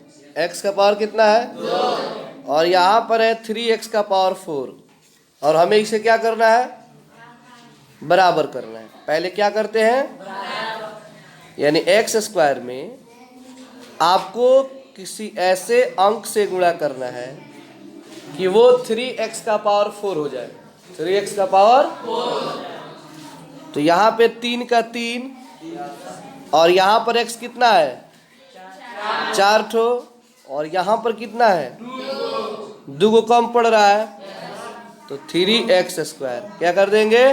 x का पावर कितना है 2, और यहाँ पर है 3x का पावर 4, और हमें इसे क्या करना है, बराबर करना है। पहले क्या करते हैं, यानी एक्स स्क्वायर में आपको किसी ऐसे अंक से गुणा करना है कि वो 3x का पावर 4 हो जाए, 3x का पावर 4। तो यहाँ पे 3 का 3, और यहाँ पर x कितना है 4 ठो, और यहाँ पर कितना है 2 को कम पड़ रहा है, तो 3x स्क्वायर क्या कर देंगे,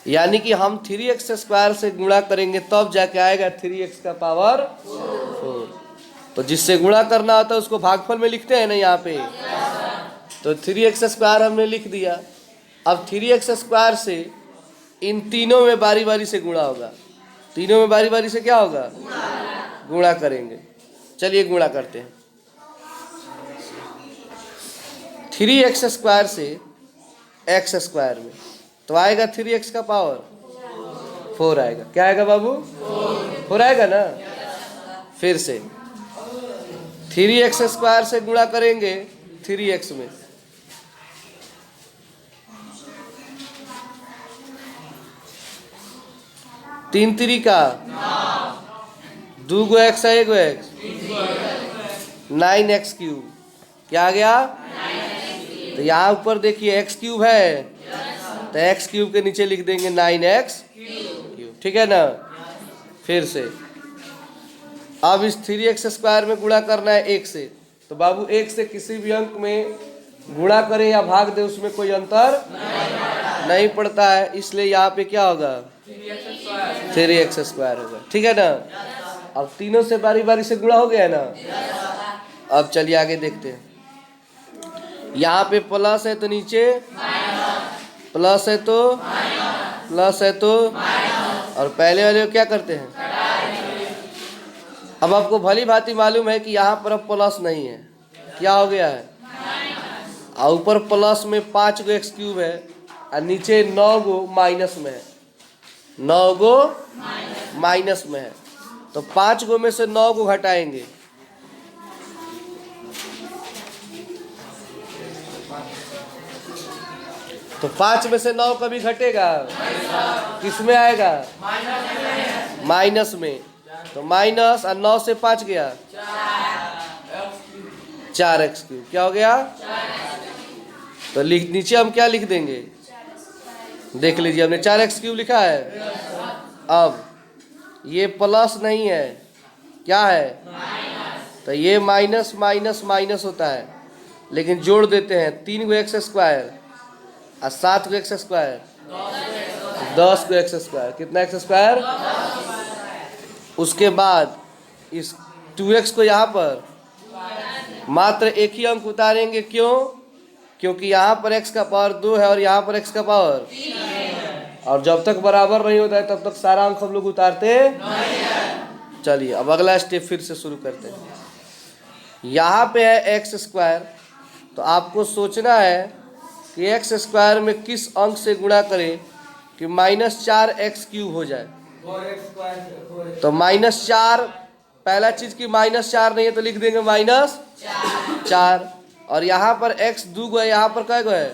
यानी कि हम 3x स्क्वायर से गुणा करेंगे तब जाके आएगा 3x का पावर 4। तो जिससे गुणा करना होता है उसको भागफल में लिखते हैं ना यहाँ पे, तो 3x स्क्वायर हमने लिख दिया। अब 3x स्क्वायर से इन तीनों में बारी बारी से गुणा होगा, तीनों में बारी बारी से क्या होगा, गुणा करेंगे। चलिए गुणा करते हैं। 3x स्क्वायर से x स्क्वायर में तो आएगा 3x का पावर 4 आएगा। क्या आएगा बाबू, 4 आएगा ना। फिर से 3x स्क्वायर से गुणा करेंगे 3x में, तीन 3 का 2 गो x है, 1 गो x, 9x क्यूब। क्या आ गया, तो यहाँ ऊपर देखिए x क्यूब है, तो x क्यूब के नीचे लिख देंगे 9x क्यूब, ठीक है ना। फिर से अब इस 3x स्क्वायर में गुणा करना है 1 से, तो बाबू 1 से किसी भी अंक में गुणा करें या भाग दे उसमें कोई अंतर नहीं पड़ता है, इसलिए यहाँ पे क्या होगा 3x स्क्वायर होगा, ठीक है ना। अब तीनों से बारी बारी से गुणा हो गया है ना। अब चलिए आगे देखते हैं। यहाँ पे प्लस है तो नीचे प्लस है तो प्लस है तो, और पहले वाले को क्या करते हैं। अब आपको भली भांति मालूम है कि यहाँ पर अब प्लस नहीं है, क्या हो गया है, और ऊपर प्लस में 5 गो एक्स क्यूब है और नीचे 9 गो माइनस में है, 9 गो माइनस में है। तो 5 गो में से 9 को घटाएंगे, तो 5 में से 9 कभी घटेगा, किस में आएगा, माइनस में। तो माइनस और 9 से 5 गया 4x क्यूब। क्या हो गया, तो नीचे हम क्या लिख देंगे, देख लीजिए हमने 4x क्यूब लिखा है। अब ये प्लस नहीं है, क्या है, तो ये माइनस माइनस माइनस होता है, लेकिन जोड़ देते हैं 3 गो एक्स स्क्वायर और 7 गो एक्स स्क्वायर, 10 गो एक्स स्क्वायर। कितना एक्स स्क्वायर, उसके बाद इस 2x को यहाँ पर मात्र एक ही अंक उतारेंगे, क्यों, क्योंकि यहाँ पर x का पावर 2 है और यहाँ पर x का पावर, और जब तक बराबर नहीं होता है तब तक सारा अंक हम लोग उतारते नहीं। चलिए अब अगला स्टेप फिर से शुरू करते हैं। यहाँ पे है एक्स स्क्वायर, तो आपको सोचना है कि एक्स स्क्वायर में किस अंक से गुणा करें कि -4x क्यूब हो जाए। तो -4, पहला चीज की -4 नहीं है तो लिख देंगे -4, और यहाँ पर x 2 गो है, यहाँ पर कै गो है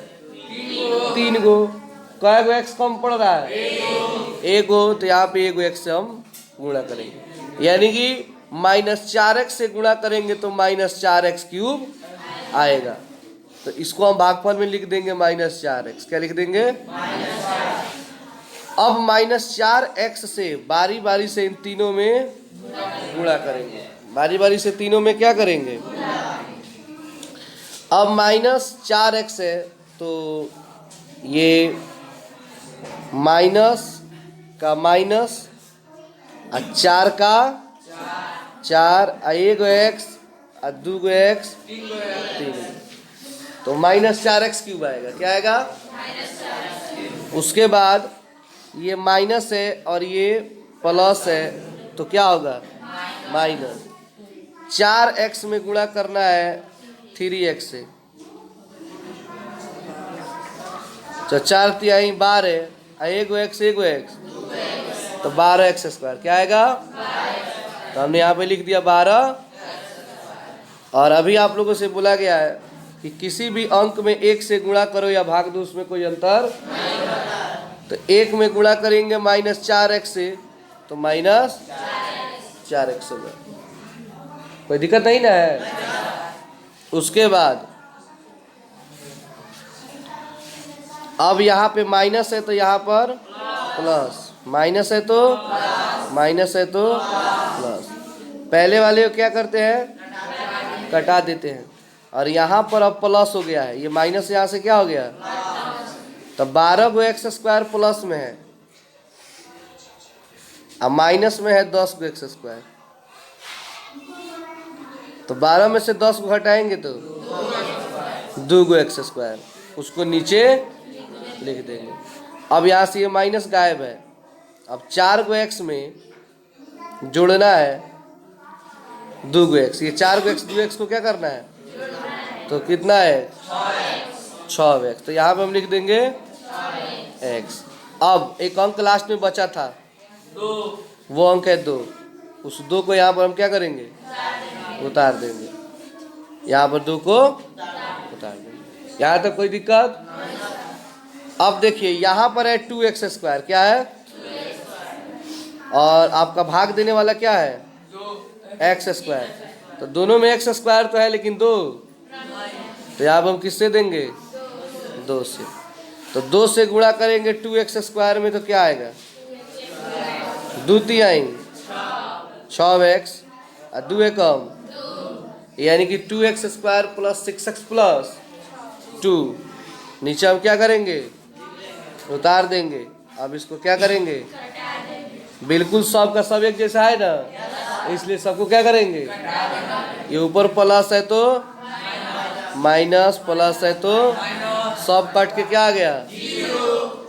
3 गो, कै गो x कम पड़ रहा है 1 गो, तो यहाँ पे 1 गो x से हम गुणा करेंगे, यानी कि -4x से गुणा करेंगे तो -4x क्यूब आएगा। तो इसको हम भागफल में लिख देंगे -4x। क्या लिख देंगे, अब -4x से बारी बारी से इन तीनों में गुणा करेंगे। बारी बारी से तीनों में क्या करेंगे? अब -4x है तो ये माइनस का माइनस और 4 का 4 और 1 x और 2 x 3, तो -4x³ आएगा। क्या आएगा? उसके बाद ये माइनस है और ये प्लस है तो क्या होगा? माइनस 4x में गुणा करना है 3x से, तो 4 तिहाई 12 और 1 x तो 12x²। क्या आएगा? तो हमने यहाँ पे लिख दिया 12। और अभी आप लोगों से बोला गया है कि किसी भी अंक में 1 से गुणा करो या भाग दो, उसमें कोई अंतर तो 1 में गुणा करेंगे -4x से तो -4x होगा। कोई दिक्कत नहीं ना है? उसके बाद अब यहाँ पे माइनस है तो यहाँ पर प्लस, माइनस है तो प्लस। पहले वाले को क्या करते हैं? कटा देते हैं। और यहाँ पर अब प्लस हो गया है, ये माइनस यहाँ से क्या हो गया? तो 12 x² प्लस में है और माइनस में है 10 x²। तो 12 में से 10 को घटाएंगे तो 2 x², उसको नीचे लिख देंगे। अब यहाँ से ये माइनस गायब है। अब 4 x में जोड़ना है 2 x, ये 4 2 x को क्या करना है? तो कितना है? 6x। तो यहाँ पे हम लिख देंगे x। अब एक अंक लास्ट में बचा था, वो अंक है 2। उस 2 को यहाँ पर हम क्या करेंगे? उतार देंगे। यहाँ पर 2 को उतार देंगे। यहाँ तक कोई दिक्कत? अब देखिए यहाँ पर है 2x²। क्या है? और आपका भाग देने वाला क्या है? x²। तो दोनों में x² तो है लेकिन 2, तो यहाँ पर हम किससे देंगे? 2 से। तो 2 से गुणा करेंगे 2x² में तो क्या आएगा? 2 तिहाई 6x और 2 कम, यानी कि 2x² + 6x + 2। नीचे हम क्या करेंगे? उतार देंगे। अब इसको क्या करेंगे? बिल्कुल सब का सब एक जैसा है ना, इसलिए सबको क्या करेंगे? ये ऊपर प्लस है तो माइनस, प्लस है तो सब कट के क्या आ गया?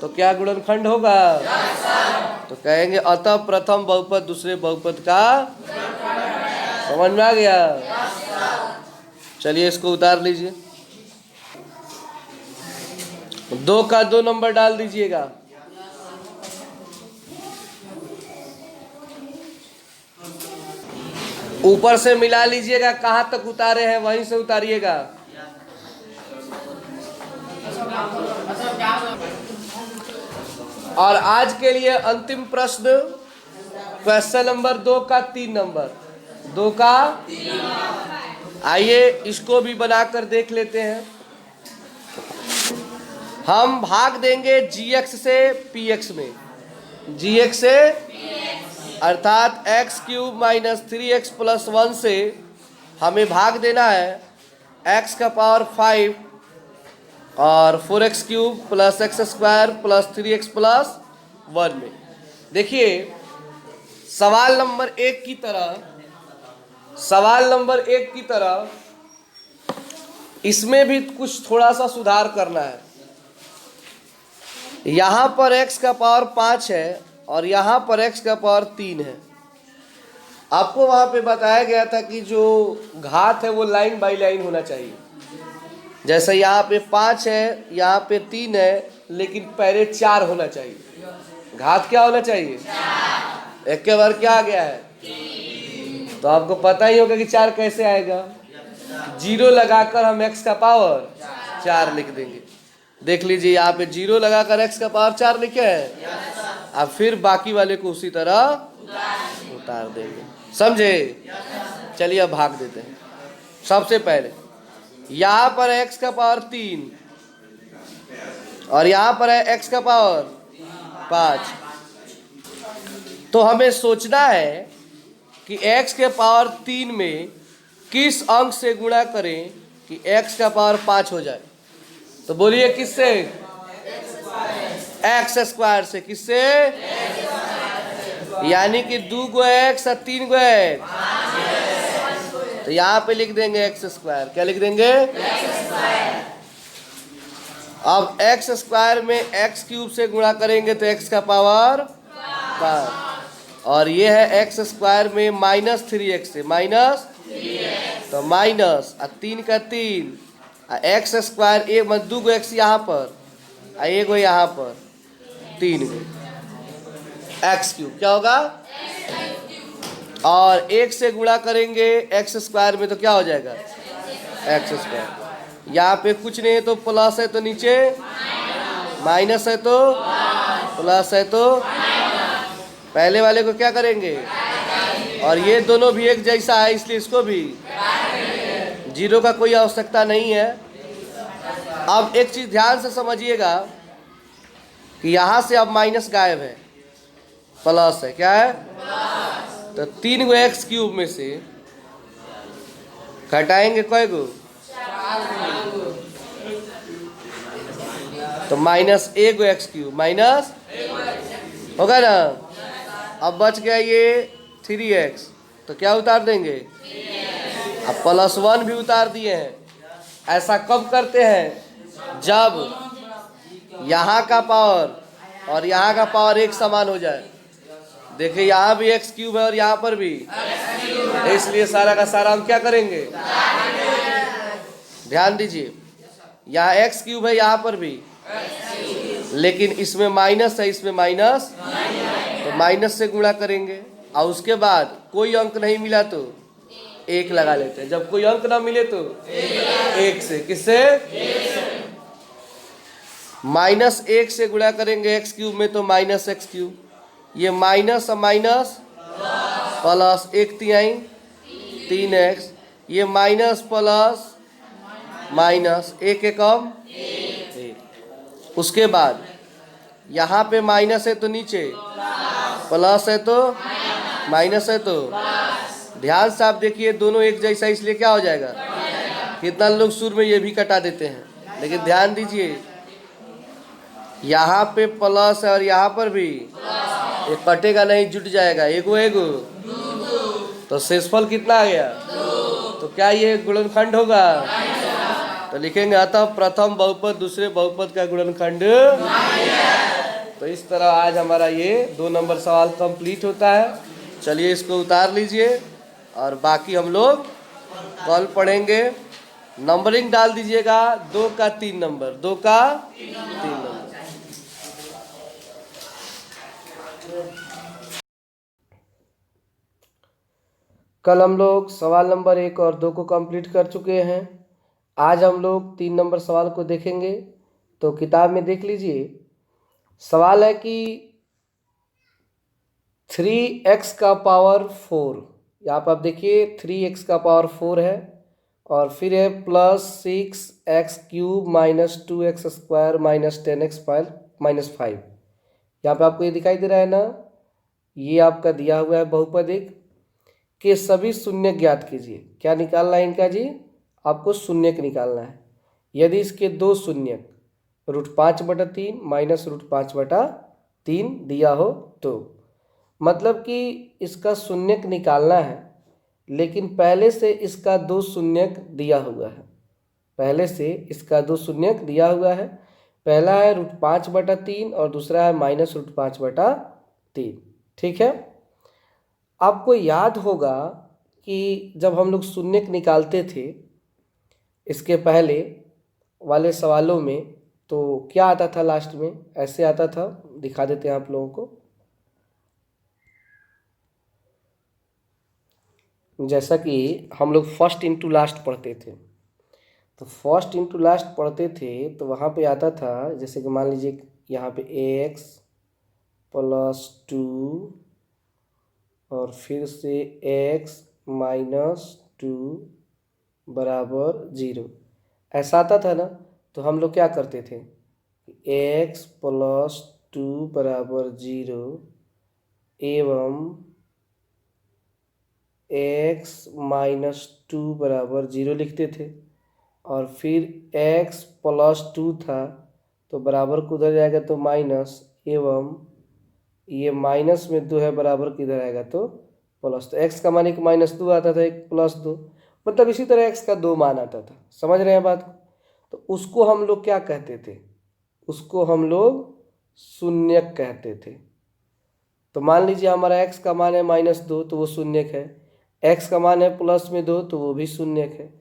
तो क्या गुणनखंड होगा? तो कहेंगे अतः प्रथम बहुपद दूसरे बहुपद का। समझ में आ गया? चलिए इसको उतार लीजिए। 2 का 2 नंबर डाल दीजिएगा। ऊपर से मिला लीजिएगा, कहाँ तक उतारे हैं वहीं से उतारिएगा। और आज के लिए अंतिम प्रश्न, क्वेश्चन नंबर 2 का 3 नंबर। 2 का, आइए इसको भी बनाकर देख लेते हैं। हम भाग देंगे gx से px में, gx से अर्थात x³ - 3x + 1 से हमें भाग देना है x⁵ और 4x³ + x² + 3x + 1 में। देखिए सवाल नंबर 1 की तरह इसमें भी कुछ थोड़ा सा सुधार करना है। यहाँ पर x⁵ है और यहाँ पर x⁵ है। आपको वहाँ पे बताया गया था कि जो घात है वो लाइन बाई लाइन होना चाहिए। जैसे यहाँ पे 5 है, यहाँ पे 3 है, लेकिन पहले 4 होना चाहिए। घात क्या होना चाहिए? एक के बार क्या आ गया है? तो आपको पता ही होगा कि 4 कैसे आएगा। 0 लगाकर हम x⁵ लिख देंगे। देख लीजिए यहाँ पे 0 लगाकर x⁵ लिखे हैं। अब फिर बाकी वाले को उसी तरह उतार देंगे। समझे? चलिए अब भाग देते हैं। सबसे पहले यहाँ पर x⁵ 3 और यहाँ पर है x⁵ 5। तो हमें सोचना है कि x के पावर 3 में किस अंक से गुणा करें कि x का पावर 5 हो जाए। तो बोलिए किससे? x स्क्वायर से। किससे? यानी कि 2 गो x और 3 गो x। तो यहाँ पे लिख देंगे एक्स स्क्वायर। क्या लिख देंगे? अब एक्स स्क्वायर में एक्स क्यूब से गुणा करेंगे तो एक्स का पावर 5, और ये है एक्स स्क्वायर में -3x से तो माइनस 3 का 3 एक्स स्क्वायर एक 2 गो एक्स यहाँ पर एक गो यहाँ पर 3 गो एक्स क्यूब। क्या होगा? और एक से गुणा करेंगे एक्स स्क्वायर में तो क्या हो जाएगा? X square. यहाँ पे कुछ नहीं है तो प्लस है तो नीचे माइनस है तो प्लस है तो पहले वाले को क्या करेंगे? और ये दोनों भी एक जैसा है इसलिए इसको भी जीरो का कोई आवश्यकता नहीं है। अब एक चीज ध्यान से समझिएगा कि यहाँ से अब माइनस गायब है, प्लस है। क्या है? तो 3 गो एक्स क्यूब में से घटाएंगे कै गो? तो -1 गो एक्स क्यूब माइनस होगा ना। अब बच गया ये 3x, तो क्या उतार देंगे? अब +1 भी उतार दिए हैं। ऐसा कब करते हैं? जब यहाँ का पावर और यहाँ का पावर एक समान हो जाए। देखिए यहाँ भी एक्स क्यूब है और यहाँ पर भी, इसलिए सारा का सारा हम क्या करेंगे? ध्यान दीजिए, यहाँ एक्स क्यूब है यहाँ पर भी, लेकिन इसमें माइनस है इसमें माइनस, तो माइनस से गुणा करेंगे। और उसके बाद कोई अंक नहीं मिला तो 1 लगा लेते हैं। जब कोई अंक ना मिले तो 1 से। किससे? -1 से गुणा करेंगे एक्स क्यूब में तो -x क्यूब। ये माइनस और माइनस प्लस 1/3 3x। ये माइनस प्लस माइनस 1 एकम 1। उसके बाद यहाँ पे माइनस है तो नीचे प्लस है तो माइनस है तो ध्यान से आप देखिए दोनों एक जैसा, इसलिए क्या हो जाएगा? कितना लोग शुरू में ये भी कटा देते हैं, लेकिन ध्यान दीजिए यहाँ पे प्लस है और यहाँ पर भी ये कटेगा नहीं, जुट जाएगा। एगो एगो तो शेषफल कितना आ गया? तो क्या ये गुणनखंड होगा? तो लिखेंगे अतः प्रथम बहुपद दूसरे बहुपद का गुणनखंड। तो इस तरह आज हमारा ये 2 नंबर सवाल कंप्लीट होता है। चलिए इसको उतार लीजिए और बाकी हम लोग कल पढ़ेंगे। नंबरिंग डाल दीजिएगा 2 का 3 नंबर, 2 का 3 नंबर। कल हम लोग सवाल नंबर 1 और 2 को कंप्लीट कर चुके हैं। आज हम लोग 3 नंबर सवाल को देखेंगे। तो किताब में देख लीजिए, सवाल है कि 3x का पावर 4, यहाँ पर आप देखिए 3x का पावर 4 है, और फिर है +6x cube -2x square -10x -5। यहाँ पे आपको ये दिखाई दे रहा है ना, ये आपका दिया हुआ है बहुपद एक के सभी शून्य ज्ञात कीजिए। क्या निकालना है इनका जी? आपको शून्यक निकालना है। यदि इसके 2 शून्यक √5/3 -√5/3 दिया हो तो मतलब कि इसका शून्यक निकालना है, लेकिन पहले से इसका 2 शून्यक दिया हुआ है। पहले से इसका 2 शून्यक दिया हुआ है। पहला है √5/3 और दूसरा है -√5/3। ठीक है। आपको याद होगा कि जब हम लोग शून्यक निकालते थे इसके पहले वाले सवालों में, तो क्या आता था? लास्ट में ऐसे आता था, दिखा देते हैं आप लोगों को। जैसा कि हम लोग फर्स्ट इंटू लास्ट पढ़ते थे, तो फर्स्ट इंटू लास्ट पढ़ते थे तो वहाँ पे आता था, जैसे कि मान लीजिए यहाँ पे x +2 और फिर से x -2 बराबर 0, ऐसा आता था ना। तो हम लोग क्या करते थे? x टू बराबर 0 एवं x माइनस 2 बराबर 0 लिखते थे, और फिर x प्लस 2 था तो बराबर को उधर जाएगा तो माइनस, एवं ये माइनस में 2 है बराबर किधर आएगा तो प्लस। तो x का मान एक -2 आता था, एक +2, मतलब इसी तरह x का 2 मान आता था। समझ रहे हैं बात को? तो उसको हम लोग क्या कहते थे? उसको हम लोग शून्यक कहते थे। तो मान लीजिए हमारा x का मान है -2 तो वो शून्यक है, x का मान है +2 तो वो भी शून्यक है।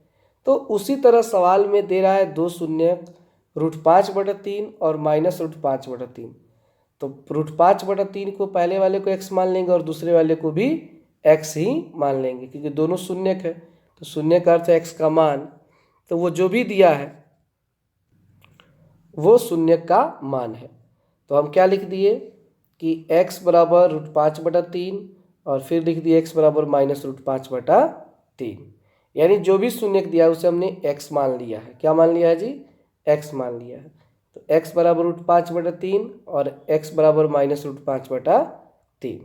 तो उसी तरह सवाल में दे रहा है दो शून्यक, √5/3 और -√5/3। तो √5/3 को पहले वाले को x मान लेंगे और दूसरे वाले को भी x ही मान लेंगे, क्योंकि दोनों शून्यक है। तो शून्य का अर्थ है x का मान, तो वो जो भी दिया है वो शून्य का मान है। तो हम क्या लिख दिए कि x बराबर √5/3 और फिर लिख दिए x बराबर -√5/3, यानी जो भी शून्यक दिया है उसे हमने x मान लिया है। क्या मान लिया है जी? x मान लिया है। तो x बराबर √5/3 और x बराबर -√5/3।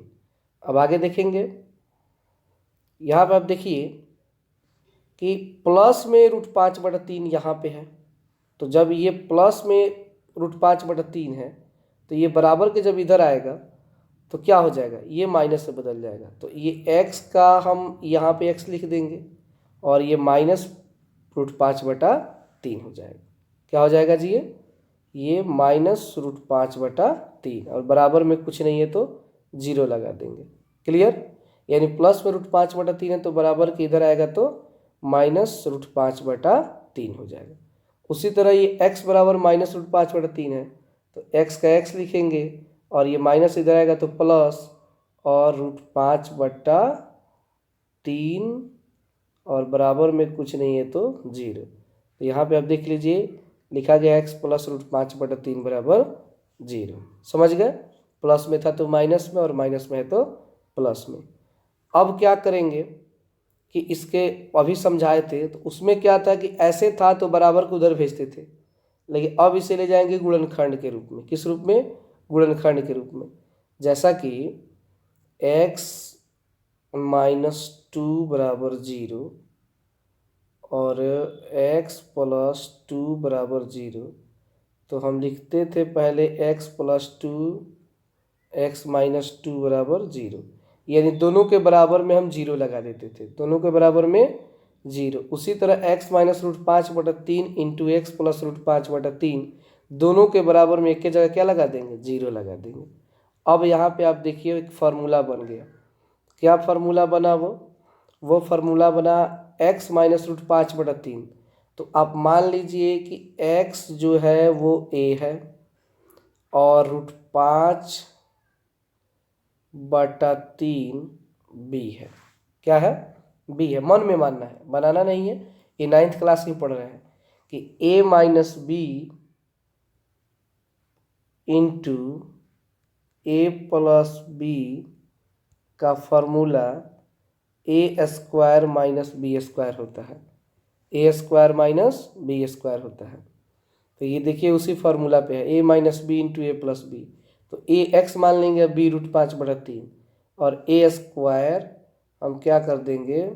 अब आगे देखेंगे, यहाँ पे आप देखिए कि प्लस में √5/3 यहाँ पे है। तो जब ये प्लस में √5/3 है तो ये बराबर के जब इधर आएगा तो क्या हो जाएगा? ये माइनस से बदल जाएगा। तो ये x का हम यहाँ पे x लिख देंगे और ये -√5/3 हो जाएगा। क्या हो जाएगा जी? ये -√5/3 और बराबर में कुछ नहीं है तो 0 लगा देंगे। क्लियर? यानी प्लस में √5/3 है तो बराबर के इधर आएगा तो -√5/3 हो जाएगा। उसी तरह ये x बराबर -√5/3 है तो x का x लिखेंगे और ये माइनस इधर आएगा तो प्लस और √5/3 और बराबर में कुछ नहीं है तो 0। तो यहाँ पे आप देख लीजिए लिखा गया x प्लस √5/3 बराबर 0। समझ गए? प्लस में था तो माइनस में और माइनस में है तो प्लस में। अब क्या करेंगे कि इसके अभी समझाए थे तो उसमें क्या था कि ऐसे था तो बराबर को उधर भेजते थे, लेकिन अब इसे ले जाएंगे गुणनखंड के रूप में। किस रूप में? गुणनखंड के रूप में। जैसा कि x -2 बराबर 0 और x प्लस 2 बराबर 0, तो हम लिखते थे पहले x प्लस 2 x माइनस 2 बराबर 0, यानी दोनों के बराबर में हम 0 लगा देते थे, दोनों के बराबर में 0। उसी तरह x -√5/3 इंटू x प्लस √5/3 दोनों के बराबर में एक के जगह क्या लगा देंगे? 0 लगा देंगे। अब यहाँ पे आप देखिए एक फार्मूला बन गया। क्या फार्मूला बना? वो फार्मूला बना x -√5/3। तो आप मान लीजिए कि x जो है वो a है और √5/3 b है। क्या है? b है। मन में मानना है, बनाना नहीं है। ये 9th क्लास में पढ़ रहे हैं कि a minus B into a plus B का फॉर्मूला a² माइनस b² होता है। a² माइनस b² होता है। तो ये देखिए उसी फार्मूला पे है, a minus B into a plus B. तो a x मान लेंगे b √5/3 और a² हम क्या कर देंगे?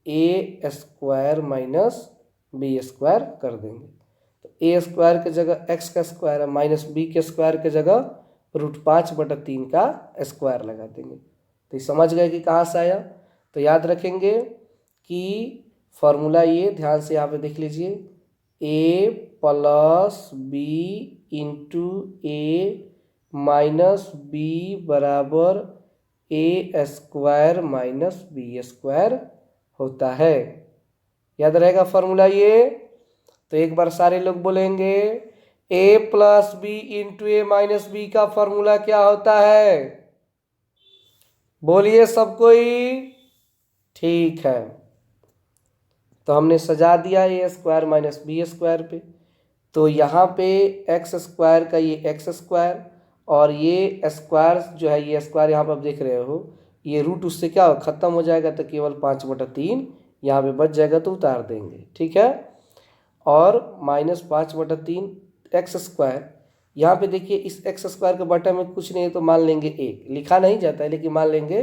a² माइनस b² कर देंगे। तो a² के जगह x का स्क्वायर है माइनस b के स्क्वायर के जगह √5/3 का स्क्वायर लगा देंगे। तो ये समझ गए कि कहाँ से आया? तो याद रखेंगे कि फॉर्मूला ये ध्यान से यहाँ पे देख लीजिए, a plus B into a minus B बराबर a² माइनस b² होता है। याद रहेगा फॉर्मूला ये? तो एक बार सारे लोग बोलेंगे a plus B into a minus B का फॉर्मूला क्या होता है? बोलिए सब कोई। ठीक है, तो हमने सजा दिया a² माइनस b² पे। तो यहाँ पे x² का ये x² और ये स्क्वायर जो है ये स्क्वायर यहाँ पर आप देख रहे हो, ये रूट उससे क्या खत्म हो जाएगा तो केवल 5/3 यहाँ पे बच जाएगा तो उतार देंगे। ठीक है, और -5/3 x² यहाँ पे देखिए इस एक्स स्क्वायर के बटा में कुछ नहीं है तो मान लेंगे एक, लिखा नहीं जाता है लेकिन मान लेंगे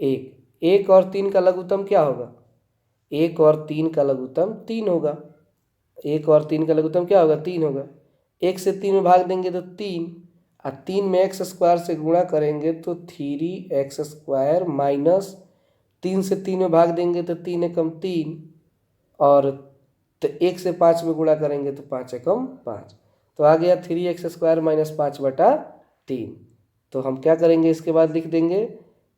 एक। एक और तीन का लघुत्तम क्या होगा? एक और तीन का लघुत्तम तीन होगा। एक और तीन का लघुत्तम क्या होगा? तीन होगा। एक से तीन में भाग देंगे तो तीन, और तीन में एक्स स्क्वायर से गुणा करेंगे तो 3x² माइनस तीन से तीन में भाग देंगे तो तीन एकम तीन, और तो एक से पाँच में गुणा करेंगे तो पाँच एकम पाँच, तो आ गया 3x² माइनस 5/3। तो हम क्या करेंगे इसके बाद लिख देंगे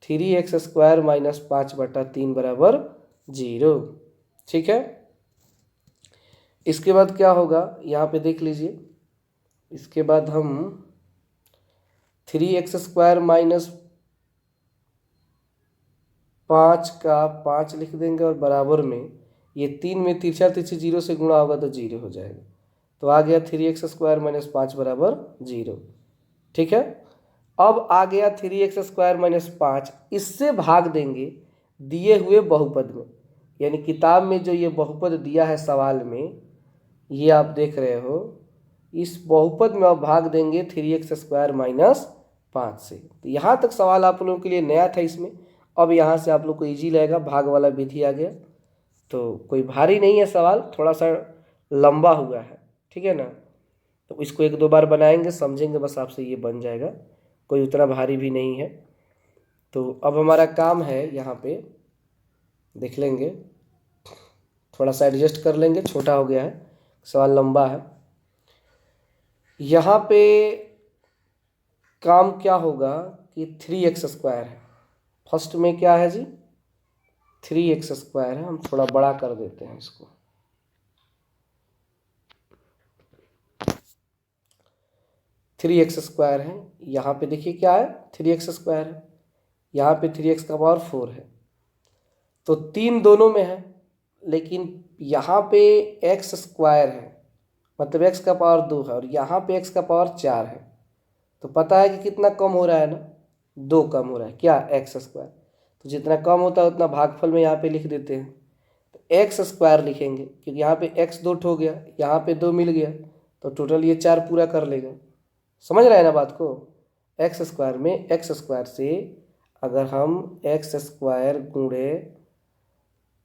3x² माइनस 5/3 बराबर 0। ठीक है, इसके बाद क्या होगा यहाँ पे देख लीजिए। इसके बाद हम 3x² माइनस 5 का 5 लिख देंगे, और बराबर में ये तीन में तिरछा तिरछी 0 से गुणा होगा तो 0 हो जाएगा। तो आ गया 3x² माइनस 5 बराबर 0। ठीक है, अब आ गया 3x² माइनस 5, इससे भाग देंगे दिए हुए बहुपद में, यानी किताब में जो ये बहुपद दिया है सवाल में, ये आप देख रहे हो, इस बहुपद में आप भाग देंगे 3x² माइनस 5 से। तो यहाँ तक सवाल आप लोगों के लिए नया था इसमें। अब यहाँ से आप लोग को ईजी लगेगा, भाग वाला विधि आ गया, तो कोई भारी नहीं है सवाल, थोड़ा सा लंबा हुआ है। ठीक है ना, तो इसको एक दो बार बनाएंगे, समझेंगे, बस आपसे ये बन जाएगा, कोई उतना भारी भी नहीं है। तो अब हमारा काम है यहाँ पे देख लेंगे, थोड़ा सा एडजस्ट कर लेंगे, छोटा हो गया है, सवाल लंबा है। यहाँ पे काम क्या होगा कि 3x² है, फर्स्ट में क्या है जी 3x² है, हम थोड़ा बड़ा कर देते हैं इसको। 3x² है, यहाँ पे देखिए क्या है 3x² है, यहाँ पे 3x⁴ है, तो तीन दोनों में है, लेकिन यहाँ पे x² है, मतलब x⁴ है, और यहाँ पे x⁴ है, तो पता है कि कितना कम हो रहा है ना, 2 कम हो रहा है, क्या x²। तो जितना कम होता है उतना भागफल में यहाँ पे लिख देते हैं, तो x² लिखेंगे, क्योंकि यहाँ पे x 2 हो गया, यहाँ पे 2 मिल गया, तो टोटल ये 4 पूरा कर लेगा। समझ रहे हैं ना बात को? x² में x² से अगर हम x² गुणे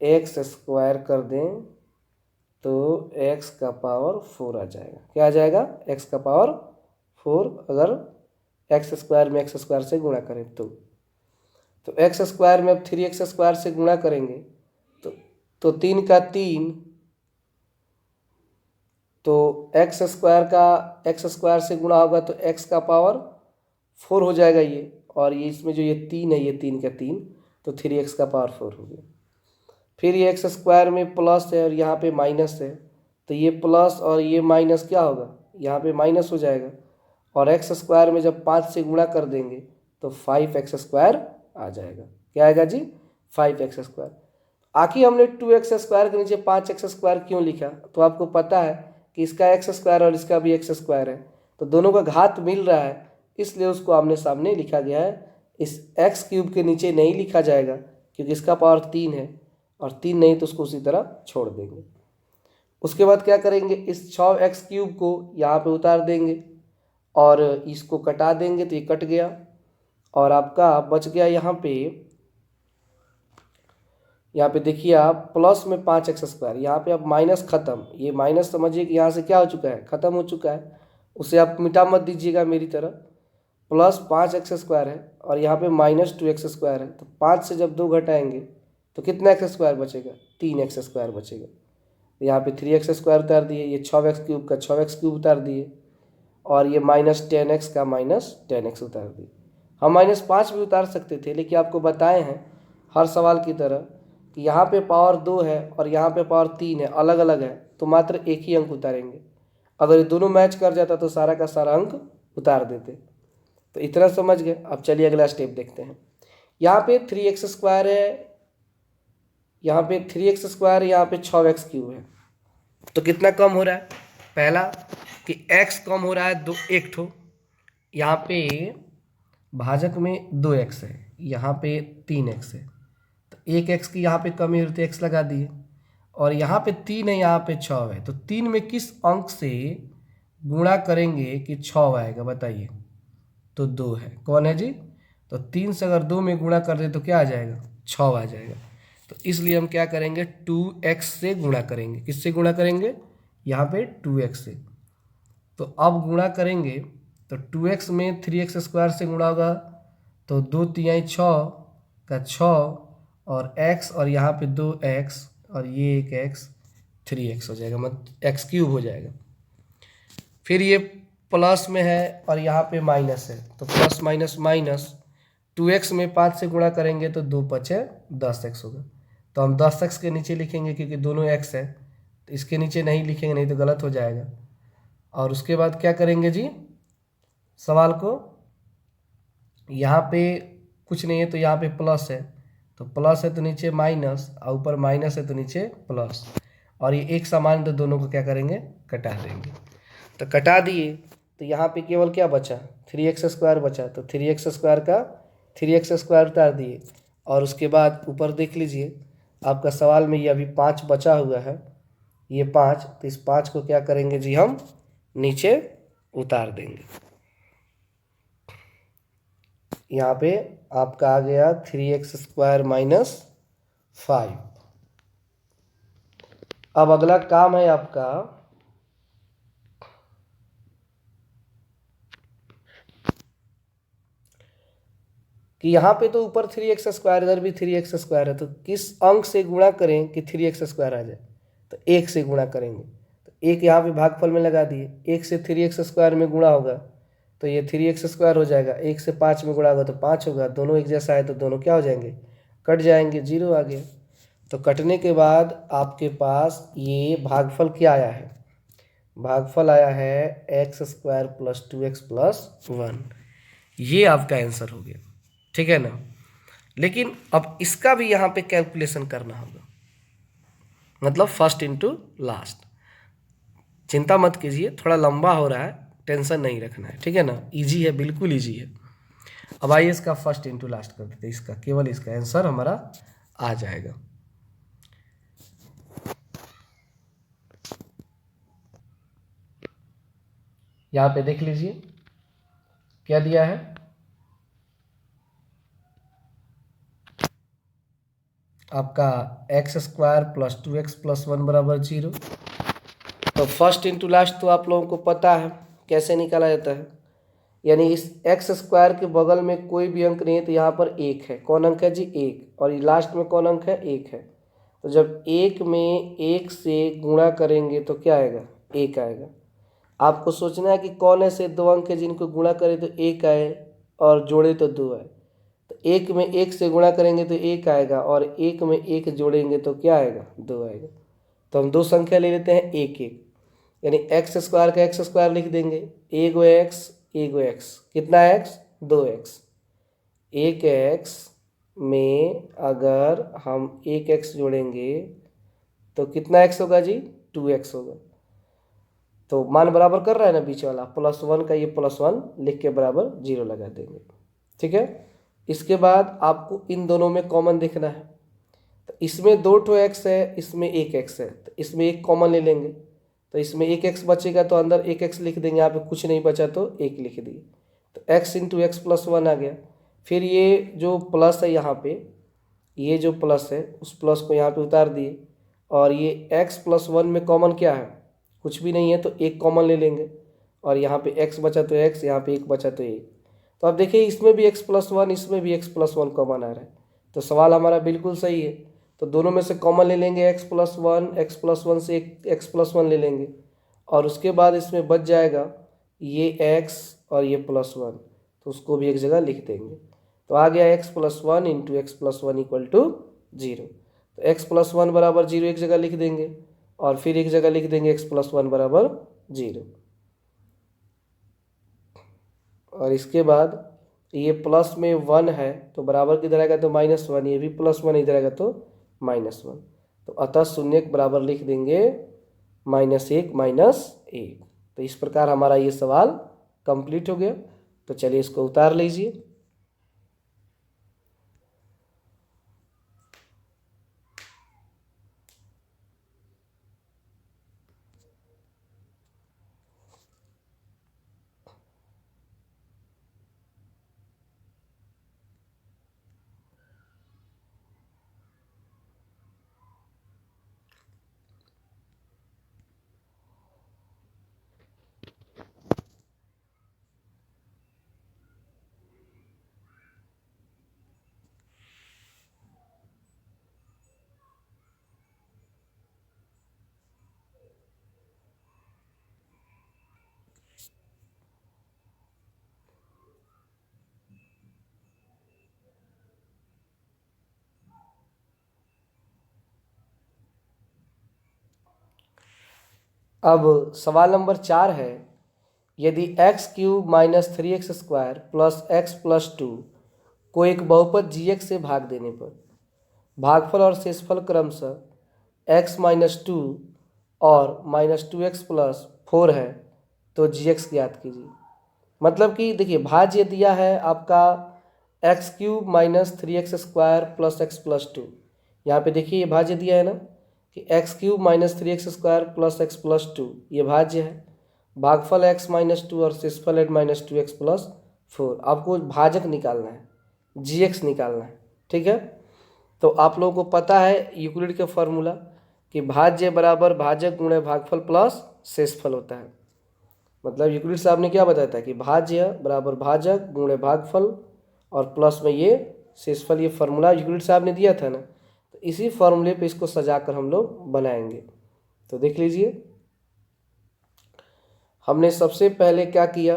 x² कर दें तो x⁴ आ जाएगा। क्या आ जाएगा? x⁴, अगर x² में x² से गुणा करें तो x² में अब 3x² से गुणा करेंगे तो 3 का 3, तो x² का x² से गुणा होगा तो x⁴ हो जाएगा ये, और ये इसमें जो ये 3 है, ये 3 का 3, तो 3x⁴ हो गया। फिर ये x² में प्लस है और यहाँ पे माइनस है, तो ये प्लस और ये माइनस क्या होगा, यहाँ पे माइनस हो जाएगा, और x² में जब 5 से गुणा कर देंगे तो 5x² आ जाएगा। क्या आएगा जी? 5x²। आखिर हमने 2x² के नीचे 5x² क्यों लिखा? तो आपको पता है कि इसका x² और इसका भी x² है, तो दोनों का घात मिल रहा है, इसलिए उसको आमने सामने लिखा गया है। इस x³ के नीचे नहीं लिखा जाएगा क्योंकि इसका पावर 3 है, और 3 नहीं तो उसको उसी तरह छोड़ देंगे। उसके बाद क्या करेंगे, इस 6x³ को यहाँ पे उतार देंगे और इसको कटा देंगे, तो ये कट गया, और आपका बच गया यहाँ पे देखिए आप प्लस में 5x², यहाँ पे अब माइनस खत्म, ये माइनस समझिए कि यहाँ से क्या हो चुका है, खत्म हो चुका है, उसे आप मिटा मत दीजिएगा मेरी तरह। प्लस 5x² है और यहाँ पे माइनस 2x² है, तो 5 से जब 2 घटाएंगे तो कितना x² बचेगा? 3x² बचेगा। यहाँ पे 3x² उतार दिए, ये 6x³ का 6x³ उतार दिए, और ये माइनस 10x का माइनस 10x उतार दिए। हम -5 भी उतार सकते थे, लेकिन आपको बताए हैं हर सवाल की तरह कि यहाँ पे पावर 2 है और यहाँ पे पावर 3 है, अलग अलग है, तो मात्र एक ही अंक उतारेंगे। अगर ये दोनों मैच कर जाता तो सारा का सारा अंक उतार देते। तो इतना समझ गए। अब चलिए अगला स्टेप देखते हैं। यहाँ पे 3x² है, यहाँ पे 3x², यहाँ पे 6x³ है, तो कितना कम हो रहा है? पहला कि x कम हो रहा है, 1 ठो, यहाँ पे भाजक में 2x है, यहाँ पे 3x है, तो 1x की यहाँ पे कमी होती है, x लगा दिए, और यहाँ पे 3 है, यहाँ पे 6 है, तो 3 में किस अंक से गुणा करेंगे कि 6 आएगा, बताइए। तो 2 है, कौन है जी? तो 3 से अगर 2 में गुणा कर दे तो क्या आ जाएगा? 6 आ जाएगा। तो इसलिए हम क्या करेंगे? 2x से गुणा करेंगे। किससे गुणा करेंगे? यहाँ पे 2x से। तो अब गुणा करेंगे तो 2x में 3x² से गुणा होगा, तो 2 तिहाई 6 का 6 और x और यहाँ पे 2x और ये एक x, 3x हो जाएगा, मतलब x³ हो जाएगा। फिर ये प्लस में है और यहाँ पे माइनस है, तो प्लस माइनस माइनस 2x में 5 से गुणा करेंगे तो 2 5 10x होगा। तो हम 10x के नीचे लिखेंगे क्योंकि दोनों x है, तो इसके नीचे नहीं लिखेंगे, नहीं तो गलत हो जाएगा। और उसके बाद क्या करेंगे जी? सवाल को यहाँ पे कुछ नहीं है तो यहाँ पे प्लस है, तो प्लस है तो नीचे माइनस, और ऊपर माइनस है तो नीचे प्लस, और ये एक समान, तो दोनों को क्या करेंगे? कटा देंगे। तो कटा दिए तो यहाँ पे केवल क्या बचा? 3x² बचा, तो 3x² का 3x² उतार दिए। और उसके बाद ऊपर देख लीजिए आपका सवाल में, ये अभी 5 बचा हुआ है, ये 5, तो इस 5 को क्या करेंगे जी? हम नीचे उतार देंगे। यहाँ पे आपका आ गया 3x² माइनस 5। अब अगला काम है आपका कि यहाँ पे तो ऊपर 3x², इधर भी 3x² है, तो किस अंक से गुणा करें कि 3x² आ जाए? तो 1 से गुणा करेंगे। तो 1 यहाँ पे भागफल में लगा दिए, 1 से 3x² में गुणा होगा तो ये 3x² हो जाएगा, 1 से 5 में गुणा होगा तो 5 होगा, दोनों एक जैसा है तो दोनों क्या हो जाएंगे? कट जाएंगे, 0 आ गया। तो कटने के बाद आपके पास ये भागफल क्या आया है? भागफल आया है x² + 2x + 1। ये आपका आंसर हो गया, ठीक है ना? लेकिन अब इसका भी यहाँ पे कैलकुलेशन करना होगा, मतलब फर्स्ट इनटू लास्ट। चिंता मत कीजिए, थोड़ा लंबा हो रहा है, टेंशन नहीं रखना है, ठीक है ना? इजी है, बिल्कुल इजी है। अब आइए इसका फर्स्ट इनटू लास्ट कर देते हैं, इसका केवल इसका आंसर हमारा आ जाएगा। यहाँ पे देख लीजिए क्या दिया है, आपका x² + 2x + 1 = 0। तो फर्स्ट इनटू लास्ट तो आप लोगों को पता है कैसे निकाला जाता है, यानी इस x² के बगल में कोई भी अंक नहीं है तो यहाँ पर 1 है। कौन अंक है जी? 1। और ये लास्ट में कौन अंक है? 1 है। तो जब 1 में 1 से गुणा करेंगे तो क्या आएगा? 1 आएगा। आपको सोचना है कि कौन ऐसे 2 अंक है जिनको गुणा करें तो 1 आए और जोड़े तो 2 आए। तो 1 में 1 से गुणा करेंगे तो 1 आएगा, और 1 में 1 जोड़ेंगे तो क्या आएगा? 2 आएगा। तो हम दो संख्या ले लेते हैं 1 1, यानी x² का x² लिख देंगे, एगो x एगो x। कितना x? 2x। 1x में अगर हम 1x जोड़ेंगे तो कितना x होगा जी? 2x होगा। तो मान बराबर कर रहा है ना बीच वाला, +1 का ये +1 लिख के बराबर 0 लगा देंगे, ठीक है? इसके बाद आपको इन दोनों में कॉमन देखना है, तो इसमें 2 ठो x है, इसमें 1 x है, तो इसमें एक कॉमन ले लेंगे। तो इसमें 1 x बचेगा तो अंदर 1 x लिख देंगे, यहाँ पे कुछ नहीं बचा तो 1 लिख दिए, तो x × x + 1 आ गया। फिर ये जो प्लस है यहाँ पे, ये जो प्लस है उस प्लस को यहाँ पे उतार दिए, और ये x + 1 में कॉमन क्या है? कुछ भी नहीं है, तो एक कॉमन ले लेंगे, और यहाँ पे x बचा तो x, यहाँ पे 1 बचा तो 1। तो अब देखिए इसमें भी x + 1, इसमें भी x + 1 कॉमन आ रहा है, तो सवाल हमारा बिल्कुल सही है। तो दोनों में से कॉमन ले लेंगे x + 1, x + 1 से एक x + 1 ले लेंगे, और उसके बाद इसमें बच जाएगा ये x और ये +1, तो उसको भी एक जगह लिख देंगे। तो आ गया x + 1 × x + 1 = 0। तो x + 1 = 0 एक जगह लिख देंगे, और फिर एक जगह लिख देंगे x + 1 = 0। और इसके बाद ये प्लस में 1 है तो बराबर किधर आएगा? तो -1। ये भी +1 इधर आएगा तो -1। तो अतः शून्य के बराबर लिख देंगे -1 -1। तो इस प्रकार हमारा ये सवाल कंप्लीट हो गया। तो चलिए इसको उतार लीजिए। अब सवाल नंबर 4 है, यदि x³ minus 3x² plus x plus 2 को एक बहुपद gx से भाग देने पर भागफल और शेषफल क्रमशः x माइनस 2 और माइनस 2x प्लस 4 है तो gx ज्ञात कीजिए। मतलब कि देखिए भाज्य दिया है आपका x³ minus 3x² plus x plus 2। यहाँ पे देखिए ये भाज्य दिया है ना कि x³ minus 3x² plus x plus 2 ये भाज्य है। भागफल x माइनस 2 और शेषफल x माइनस 2x प्लस 4। आपको भाजक निकालना है, gx निकालना है। ठीक है, तो आप लोगों को पता है यूक्लिड के फॉर्मूला कि भाज्य बराबर भाजक गुणे भागफल प्लस शेषफल होता है। मतलब यूक्लिड साहब ने क्या बताया था कि भाज्य बराबर भाजक गुणे भागफल और प्लस में ये शेषफल। ये फार्मूला यूक्लिड साहब ने दिया था ना, तो इसी फार्मूले पे इसको सजाकर हम लोग बनाएंगे। तो देख लीजिए, हमने सबसे पहले क्या किया,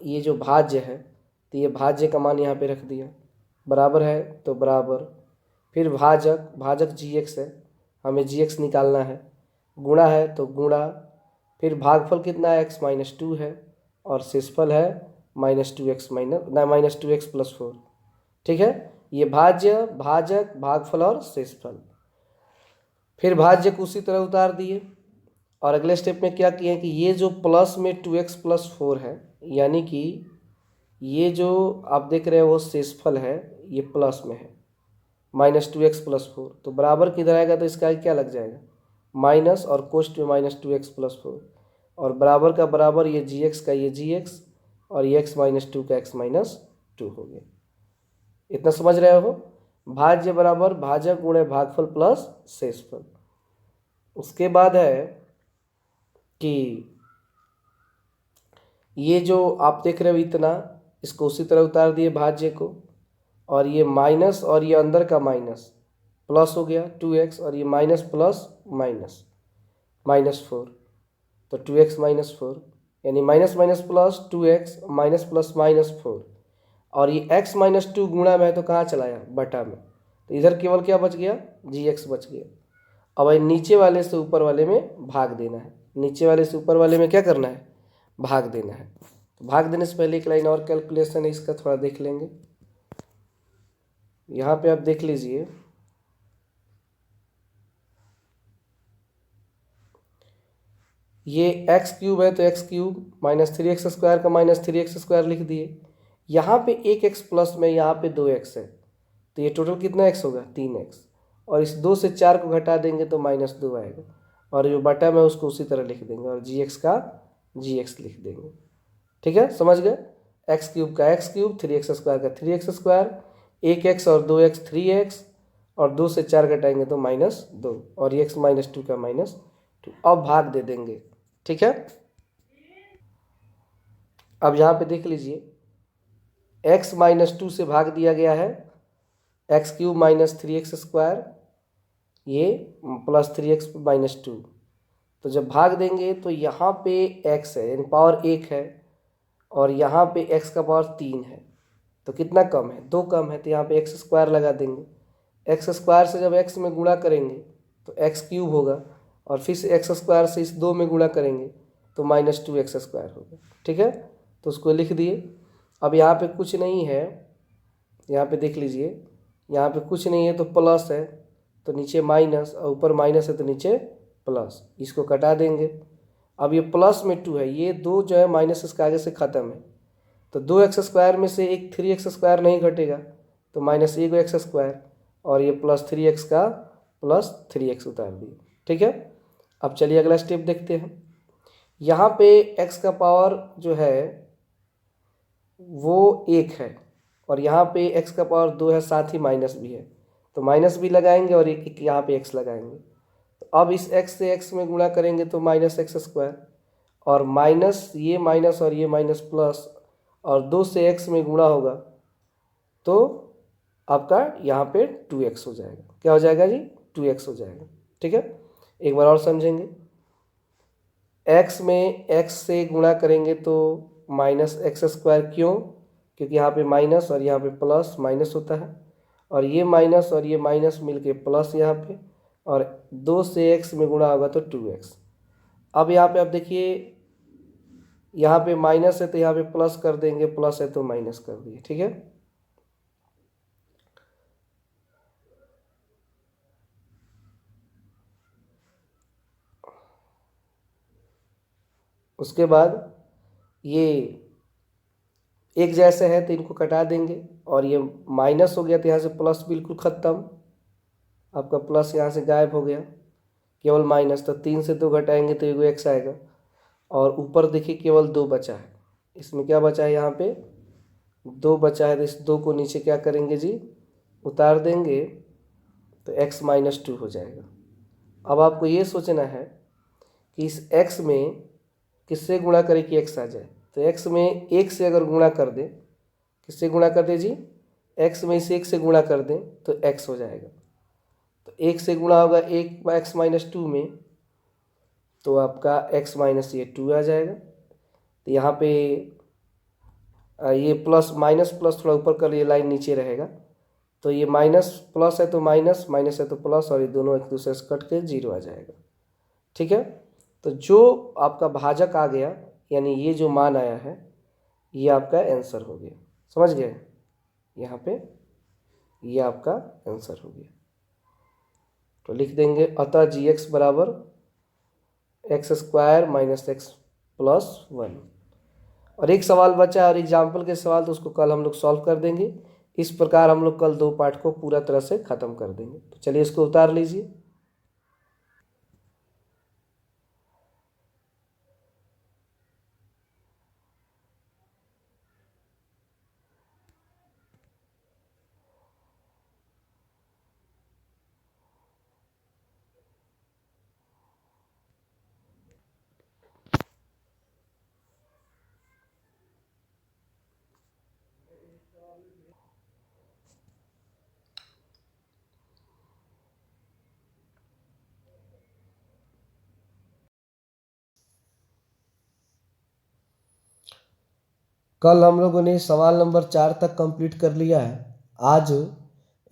ये जो भाज्य है तो ये भाज्य का मान यहाँ पे रख दिया, बराबर है तो बराबर, फिर भाजक, भाजक gx है, हमें gx निकालना है, गुणा है तो गुणा, फिर भागफल कितना है x माइनस 2 है और शेषफल है minus 2x minus 2x plus 4। ठीक है, ये भाज्य, भाजक, भागफल और शेषफल। फिर भाज्य को उसी तरह उतार दिए और अगले स्टेप में क्या किए कि ये जो प्लस में 2x प्लस 4 है, यानी कि ये जो आप देख रहे हो वो शेषफल है, ये प्लस में है माइनस 2x प्लस 4, तो बराबर किधर आएगा तो इसका क्या लग जाएगा माइनस, और कोष्ट में माइनस 2x प्लस 4, और बराबर का बराबर ये gx का ये gx और ये x माइनस 2 का x माइनस 2 हो गया। इतना समझ रहे हो, भाज्य बराबर भाजक गुणे भागफल प्लस शेषफल। उसके बाद है कि ये जो आप देख रहे हो इतना, इसको उसी तरह उतार दिए भाज्य को, और ये माइनस और ये अंदर का माइनस प्लस हो गया 2x, और ये माइनस प्लस माइनस माइनस 4, तो 2x माइनस 4, यानी minus minus plus 2x minus plus minus 4, और ये x माइनस 2 गुणा में है तो कहाँ चलाया बटा में, तो इधर केवल क्या बच गया gx बच गया। अब नीचे वाले से ऊपर वाले में भाग देना है, नीचे वाले से ऊपर वाले में क्या करना है भाग देना है। तो भाग देने से पहले एक लाइन और कैलकुलेशन है, इसका थोड़ा देख लेंगे। यहाँ पे आप देख लीजिए, ये x³ है तो x³ माइनस 3x² का माइनस 3x² लिख दिए। यहाँ पे एक x प्लस में यहाँ पे 2x है, तो ये टोटल कितना x होगा 3x, और इस 2 से 4 को घटा देंगे तो माइनस 2 आएगा, और जो बटा में उसको उसी तरह लिख देंगे और gx का gx लिख देंगे। ठीक है, समझ गए, x³ का x³ 3x² का 3x², एक x और 2x 3x, और 2 से 4 घटाएंगे तो माइनस 2, और x माइनस 2 का माइनस 2। अब भाग दे देंगे। ठीक है, अब यहाँ पे देख लीजिए x माइनस 2 से भाग दिया गया है, x³ माइनस 3x², ये प्लस 3x माइनस 2, तो जब भाग देंगे तो यहाँ पे x है यानी पावर 1 है, और यहाँ पे x का पावर 3 है, तो कितना कम है 2 कम है, तो यहाँ पे x² लगा देंगे। x² से जब x में गुणा करेंगे तो x³ होगा, और फिर से x² से इस 2 में गुणा करेंगे तो माइनस 2x² होगा। ठीक है, तो उसको लिख दिए। अब यहाँ पे कुछ नहीं है, यहाँ पे देख लीजिए, यहाँ पे कुछ नहीं है तो प्लस है तो नीचे माइनस, और ऊपर माइनस है तो नीचे प्लस, इसको कटा देंगे। अब ये प्लस में 2 है, ये 2 जो है माइनस इसके आगे से ख़त्म है, तो 2x² में से एक 3x² नहीं घटेगा तो माइनस 1x², और ये प्लस 3x का प्लस 3x उतार दिए। ठीक है, अब चलिए अगला स्टेप देखते हैं। यहाँ पे x का पावर जो है वो 1 है, और यहाँ पे x का पावर 2 है, साथ ही माइनस भी है, तो माइनस भी लगाएंगे और एक यहाँ पे x लगाएंगे। तो अब इस x से x में गुणा करेंगे तो माइनस x², और माइनस ये माइनस और ये माइनस प्लस, और 2 से x में गुणा होगा तो आपका यहाँ पे 2x हो जाएगा। क्या हो जाएगा जी 2x हो जाएगा। ठीक है, एक बार और समझेंगे। x में x से गुणा करेंगे तो माइनस x², क्यों, क्योंकि यहाँ पे माइनस और यहाँ पे प्लस माइनस होता है, और ये माइनस और ये माइनस मिलके प्लस यहाँ पे, और 2 से x में गुणा होगा तो 2x। अब यहाँ पे आप देखिए, यहाँ पे माइनस है तो यहाँ पे प्लस कर देंगे, प्लस है तो माइनस कर दिए, ठीक है। उसके बाद ये एक जैसे है तो इनको कटा देंगे, और ये माइनस हो गया तो यहाँ से प्लस बिल्कुल ख़त्म, आपका प्लस यहाँ से गायब हो गया, केवल माइनस। तो 3 से 2 घटाएंगे तो एगो एक्स आएगा, और ऊपर देखिए केवल 2 बचा है। इसमें क्या बचा है, यहाँ पे 2 बचा है, तो इस 2 को नीचे क्या करेंगे जी, उतार देंगे, तो x-2 हो जाएगा। अब आपको ये सोचना है कि इस x में किससे गुणा करें कि x आ जाए। तो x में 1 से अगर गुणा कर दें, किससे गुणा कर दें जी, x में इसे 1 से गुणा कर दें तो x हो जाएगा। तो 1 से गुणा होगा 1 x-2 में, तो आपका x माइनस ये 2 आ जाएगा। तो यहाँ पे ये प्लस माइनस प्लस थोड़ा ऊपर कर, ये लाइन नीचे रहेगा, तो ये माइनस प्लस है तो माइनस, माइनस है तो प्लस, और ये दोनों एक दूसरे से कट के 0 आ जाएगा, ठीक है। तो जो आपका भाजक आ गया, यानी ये जो मान आया है, ये आपका आंसर हो गया, समझ गए। यहाँ पे ये आपका आंसर हो गया। तो लिख देंगे अतः gx बराबर x² माइनस x+1। और एक सवाल बचा है, और एग्जाम्पल के सवाल तो उसको कल हम लोग सॉल्व कर देंगे। इस प्रकार हम लोग कल 2 पार्ट को पूरा तरह से ख़त्म कर देंगे। तो चलिए इसको उतार लीजिए। कल हम लोगों ने सवाल नंबर 4 तक कंप्लीट कर लिया है। आज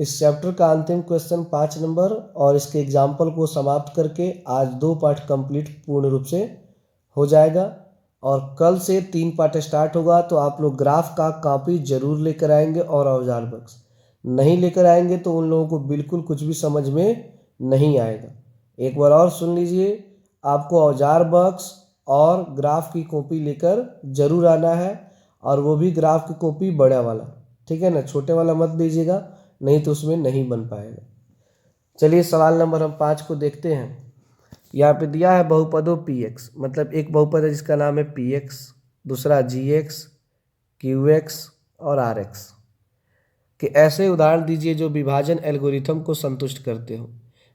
इस चैप्टर का अंतिम क्वेश्चन 5 नंबर और इसके एग्जाम्पल को समाप्त करके आज 2 पार्ट कंप्लीट पूर्ण रूप से हो जाएगा। और कल से 3 पार्ट स्टार्ट होगा, तो आप लोग ग्राफ का कॉपी जरूर लेकर आएंगे, और औजार बक्स नहीं लेकर आएंगे तो उन लोगों को बिल्कुल कुछ भी समझ में नहीं आएगा। एक बार और सुन लीजिए, आपको औजार बक्स और ग्राफ की कॉपी लेकर जरूर आना है, और वो भी ग्राफ की कॉपी बड़ा वाला, ठीक है ना, छोटे वाला मत दीजिएगा, नहीं तो उसमें नहीं बन पाएगा। चलिए सवाल नंबर हम 5 को देखते हैं। यहाँ पे दिया है बहुपदों px, मतलब एक बहुपद है जिसका नाम है px, दूसरा gx, qx और rx के ऐसे उदाहरण दीजिए जो विभाजन एल्गोरिथम को संतुष्ट करते हो।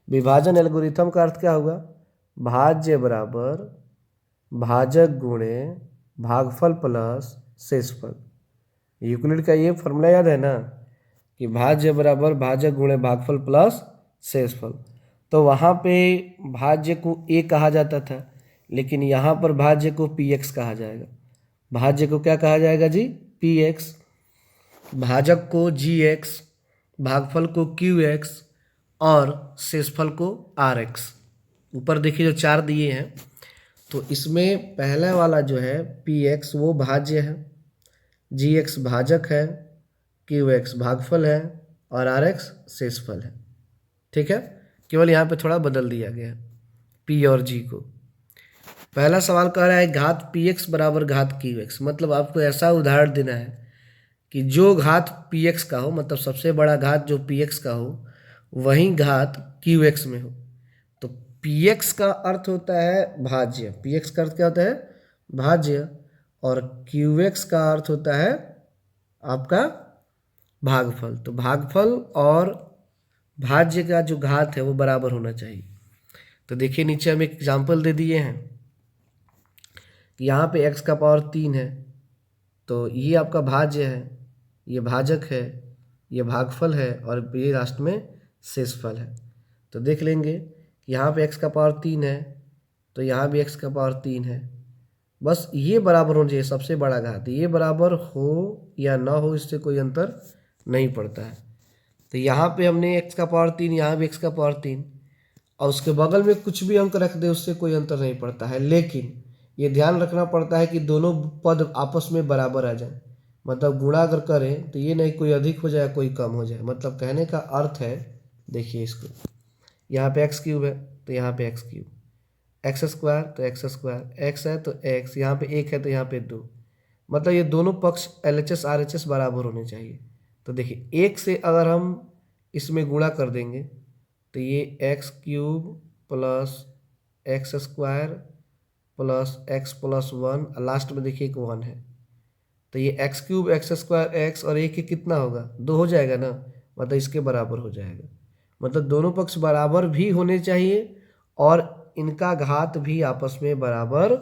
विभाजन एल्गोरिथम का अर्थ क्या होगा, भाज्य बराबर भाजक गुणे भागफल प्लस शेषफल। यूक्लिड का ये फॉर्मूला याद है ना, कि भाज्य बराबर भाजक गुणे भागफल प्लस शेषफल। तो वहाँ पे भाज्य को a कहा जाता था, लेकिन यहाँ पर भाज्य को px कहा जाएगा। भाज्य को क्या कहा जाएगा जी, px, भाजक को gx, भागफल को qx और शेषफल को rx। ऊपर देखिए जो 4 दिए हैं, तो इसमें पहला वाला जो है px वो भाज्य है, gx भाजक है, qx भागफल है और rx शेषफल है, ठीक है। केवल यहाँ पे थोड़ा बदल दिया गया है p और g को। पहला सवाल कह रहा है घात px बराबर घात qx, मतलब आपको ऐसा उदाहरण देना है कि जो घात px का हो, मतलब सबसे बड़ा घात जो px का हो वही घात qx में हो। तो px का अर्थ होता है भाज्य, px का अर्थ क्या होता है, भाज्य, और qx का अर्थ होता है आपका भागफल। तो भागफल और भाज्य का जो घात है वो बराबर होना चाहिए। तो देखिए नीचे हम एक एग्जाम्पल दे दिए हैं कि यहाँ पे x का पावर 3 है, तो ये आपका भाज्य है, ये भाजक है, ये भागफल है, और ये लास्ट में शेषफल है। तो देख लेंगे कि यहाँ पे x का पावर 3 है, तो यहाँ भी x का पावर 3 है। बस ये बराबर होना चाहिए, सबसे बड़ा घात ये बराबर हो या ना हो इससे कोई अंतर नहीं पड़ता है। तो यहाँ पे हमने x का पावर 3, यहाँ भी x का पावर 3, और उसके बगल में कुछ भी अंक रख दे उससे कोई अंतर नहीं पड़ता है, लेकिन ये ध्यान रखना पड़ता है कि दोनों पद आपस में बराबर आ जाए। मतलब गुणा अगर करें तो ये नहीं कोई अधिक हो जाए कोई कम हो जाए। मतलब कहने का अर्थ है, देखिए इसको, यहाँ पे एक्स क्यूब है तो यहाँ पे एक्स क्यूब, एक्स स्क्वायर तो एक्स स्क्वायर, एक्स है तो एक्स, यहाँ पे एक है तो यहाँ पे दो। मतलब ये दोनों पक्ष LHS RHS बराबर होने चाहिए। तो देखिए एक से अगर हम इसमें गुणा कर देंगे तो ये x cube plus x square plus x plus one, last में देखिए एक वन है, तो ये x cube x square x और एक कितना होगा, दो हो जाएगा ना, मतलब इसके बराबर हो जाएगा। मतलब दोनों पक्ष बराबर भी होने चाहिए और इनका घात भी आपस में बराबर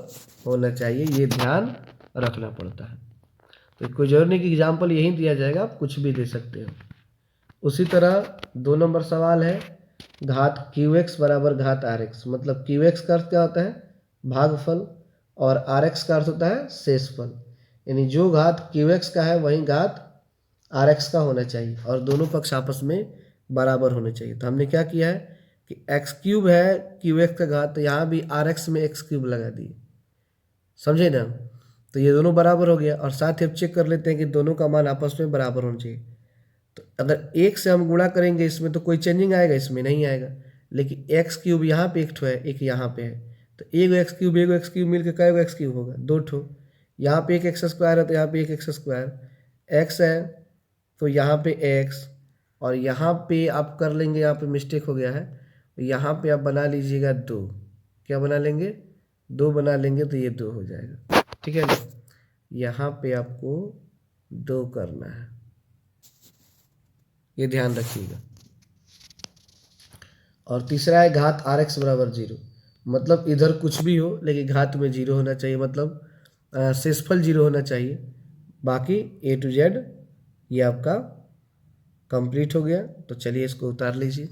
होना चाहिए, ये ध्यान रखना पड़ता है। तो कोई जरूरी नहीं कि एग्जाम्पल यही दिया जाएगा, आप कुछ भी दे सकते हो। उसी तरह 2 नंबर सवाल है, घात QX बराबर घात RX। मतलब QX का अर्थ क्या होता है, भागफल, और RX का अर्थ होता है शेषफल। यानी जो घात QX का है वही घात RX का होना चाहिए और दोनों पक्ष आपस में बराबर होने चाहिए। तो हमने क्या किया है कि एक्स क्यूब है QX का घात, तो यहाँ भी RX में एक्स क्यूब लगा दिए, समझे ना। तो ये दोनों बराबर हो गया और साथ ही अब चेक कर लेते हैं कि दोनों का मान आपस में बराबर होना चाहिए। तो अगर एक से हम गुणा करेंगे इसमें तो कोई चेंजिंग आएगा, इसमें नहीं आएगा। लेकिन एक्स क्यूब यहाँ पे एक ठो है, एक यहाँ पे है, तो एक एक्स क्यूब मिलकर कई एक्स क्यूब होगा, दो ठो। यहाँ पे एक एक्स स्क्वायर है तो यहाँ पे एक एक्स स्क्वायर, एक्स है तो यहाँ पे एक्स, और यहाँ पे आप कर लेंगे, यहाँ पे मिस्टेक हो गया है, यहाँ पे आप बना लीजिएगा दो, क्या बना लेंगे, दो बना लेंगे तो ये दो हो जाएगा, ठीक है ना। यहाँ पे आपको दो करना है, ये ध्यान रखिएगा। और तीसरा है घात RX बराबर 0। मतलब इधर कुछ भी हो लेकिन घात में 0 होना चाहिए, मतलब शेषफल 0 होना चाहिए। बाकी A to Z ये आपका कंप्लीट हो गया। तो चलिए इसको उतार लीजिए।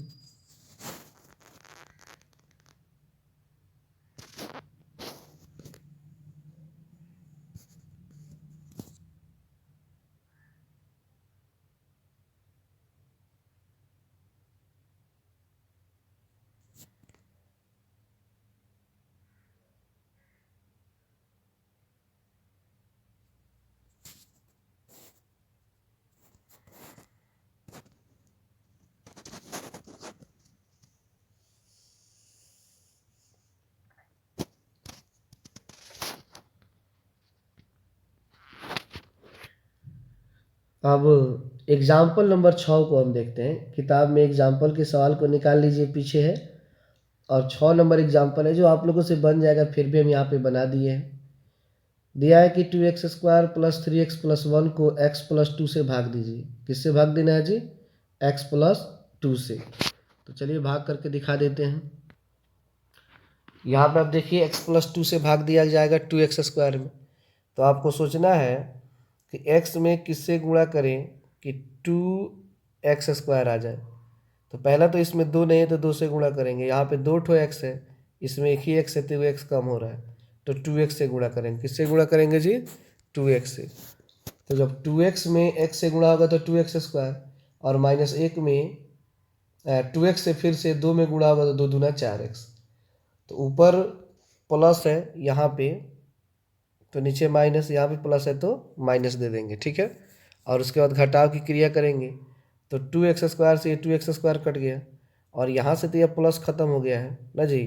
अब एग्जाम्पल नंबर 6 को हम देखते हैं। किताब में एग्जाम्पल के सवाल को निकाल लीजिए, पीछे है, और 6 नंबर एग्जाम्पल है जो आप लोगों से बन जाएगा, फिर भी हम यहाँ पे बना दिए हैं। दिया है कि 2x square plus 3x plus 1 को x प्लस 2 से भाग दीजिए। किससे भाग देना है जी, x प्लस 2 से। तो चलिए भाग करके दिखा देते हैं। यहाँ पे आप देखिए x प्लस 2 से भाग दिया जाएगा 2x स्क्वायर में। तो आपको सोचना है कि x में किससे गुणा करें कि 2x स्क्वायर आ जाए। तो पहला तो इसमें दो नहीं है तो दो से गुणा करेंगे। यहाँ पे दो ठो x है, इसमें एक ही x है तो x कम हो रहा है, तो 2x से गुणा करेंगे। किससे गुणा करेंगे जी, 2x से। तो जब 2x में x से गुणा होगा तो 2x स्क्वायर, और माइनस 1 में 2x से फिर से 2 में गुणा होगा तो 2 दूना 4x। तो ऊपर प्लस है यहाँ पे तो नीचे माइनस, यहाँ पे प्लस है तो माइनस दे देंगे, ठीक है। और उसके बाद घटाव की क्रिया करेंगे तो 2x स्क्वायर से ये 2x स्क्वायर कट गया, और यहाँ से तो यह प्लस ख़त्म हो गया है ना जी।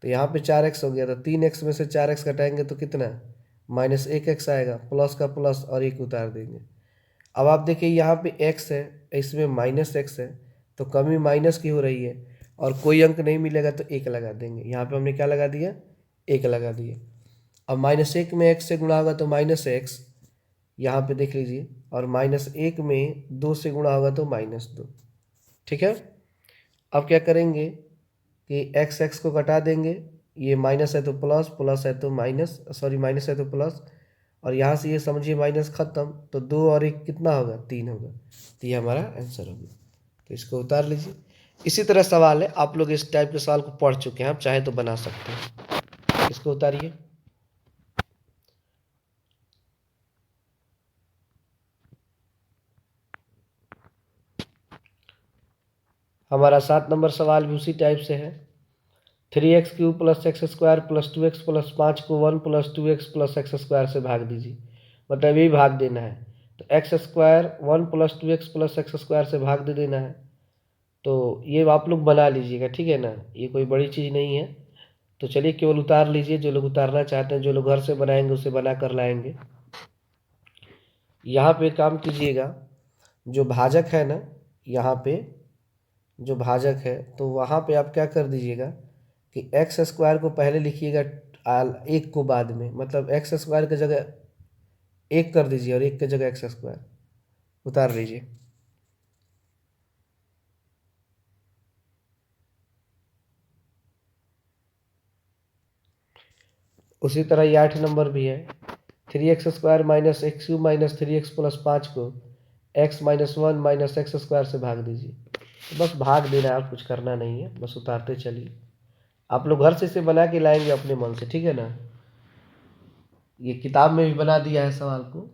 तो यहाँ पे 4x हो गया, तो 3x में से 4x घटाएंगे तो कितना, माइनस 1x आएगा, प्लस का प्लस और एक उतार देंगे। अब आप देखिए यहाँ पे x है, इसमें माइनस x है, तो कमी माइनस की हो रही है और कोई अंक नहीं मिलेगा तो 1 लगा देंगे। यहाँ पे हमने क्या लगा दिया, 1 लगा दिए। अब माइनस 1 में x से गुणा होगा तो माइनस x, यहाँ पे देख लीजिए, और माइनस 1 में 2 से गुणा होगा तो माइनस 2, ठीक है। अब क्या करेंगे कि x को घटा देंगे, ये माइनस है तो प्लस, प्लस है तो माइनस, सॉरी माइनस है तो प्लस, और यहाँ से ये समझिए माइनस खत्म, तो 2 और 1 कितना होगा, 3 होगा। तो ये हमारा आंसर होगा। तो इसको उतार लीजिए। इसी तरह सवाल है, आप लोग इस टाइप के सवाल को पढ़ चुके हैं, आप चाहे तो बना सकते हैं। इसको उतारिए। हमारा 7 नंबर सवाल भी उसी टाइप से है। 3x³ plus x square plus 2x plus 5 को 1 plus 2x plus x square से भाग दीजिए, मतलब यही भाग देना है। तो X square 1 plus 2x plus x square से भाग दे देना है। तो ये आप लोग बना लीजिएगा, ठीक है ना, ये कोई बड़ी चीज़ नहीं है। तो चलिए केवल उतार लीजिए, जो लोग उतारना चाहते हैं, जो लोग घर से बनाएंगे उसे बना कर लाएंगे। यहाँ पे काम कीजिएगा, जो भाजक है ना, यहाँ पे जो भाजक है तो वहाँ पे आप क्या कर दीजिएगा कि एक्स स्क्वायर को पहले लिखिएगा, एक को बाद में, मतलब एक्स स्क्वायर की जगह एक कर दीजिए और एक की जगह एक्स स्क्वायर उतार लीजिए। उसी तरह ये 8 नंबर भी है, 3x² minus x³ minus 3x plus 5 को x minus 1 minus x square से भाग दीजिए। तो बस भाग देना है, आप कुछ करना नहीं है, बस उतारते चलिए। आप लोग घर से इसे बना के लाएंगे अपने मन से, ठीक है ना। ये किताब में भी बना दिया है सवाल को।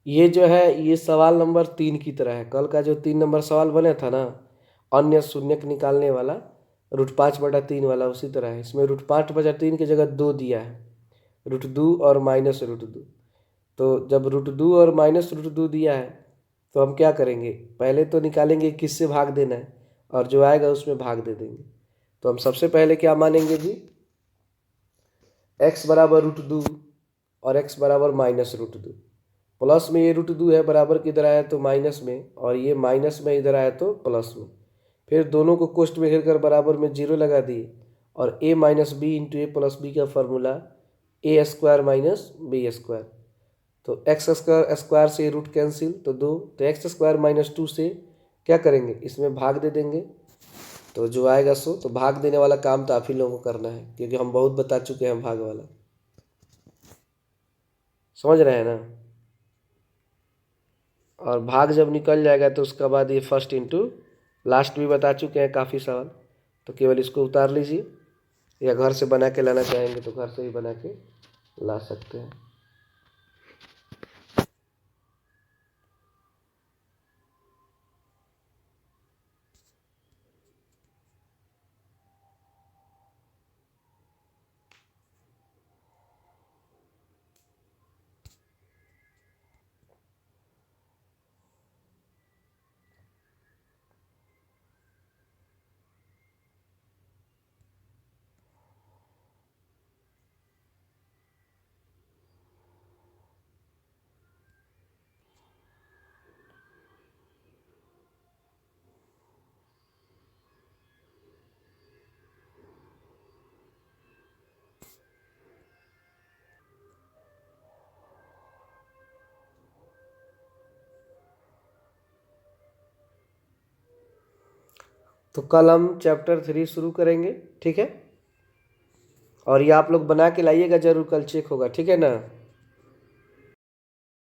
ये जो है ये सवाल नंबर 3 की तरह है। कल का जो 3 नंबर सवाल बने था ना, अन्य शून्यक निकालने वाला, √5/3 वाला, उसी तरह है। इसमें √5/3 की जगह 2 दिया है, √2 और माइनस √2। तो जब √2 और माइनस √2 दिया है तो हम क्या करेंगे, पहले तो निकालेंगे किससे भाग देना है, और जो आएगा उसमें भाग दे देंगे। तो हम सबसे पहले क्या मानेंगे जी, x बराबर √2 और x बराबर माइनस √2। प्लस में ये √2 है, बराबर किधर आया तो माइनस में, और ये माइनस में इधर आया तो प्लस में। फिर दोनों को कोष्ट में घेर कर बराबर में 0 लगा दिए, और a minus B into A plus B का फॉर्मूला a² माइनस b²। तो एक्स स्क्वायर से रूट कैंसिल, तो 2, तो x² माइनस 2 से क्या करेंगे, इसमें भाग दे देंगे। तो जो आएगा सो, तो भाग देने वाला काम तो आप ही लोगों को करना है, क्योंकि हम बहुत बता चुके हैं भाग वाला। समझ रहे हैं ना। और भाग जब निकल जाएगा तो उसके बाद ये फर्स्ट इंटू लास्ट भी बता चुके हैं काफ़ी सवाल। तो केवल इसको उतार लीजिए, या घर से बना के लाना चाहेंगे तो घर से भी बना के ला सकते हैं। तो कल हम चैप्टर 3 शुरू करेंगे, ठीक है। और ये आप लोग बना के लाइएगा जरूर, कल चेक होगा, ठीक है ना।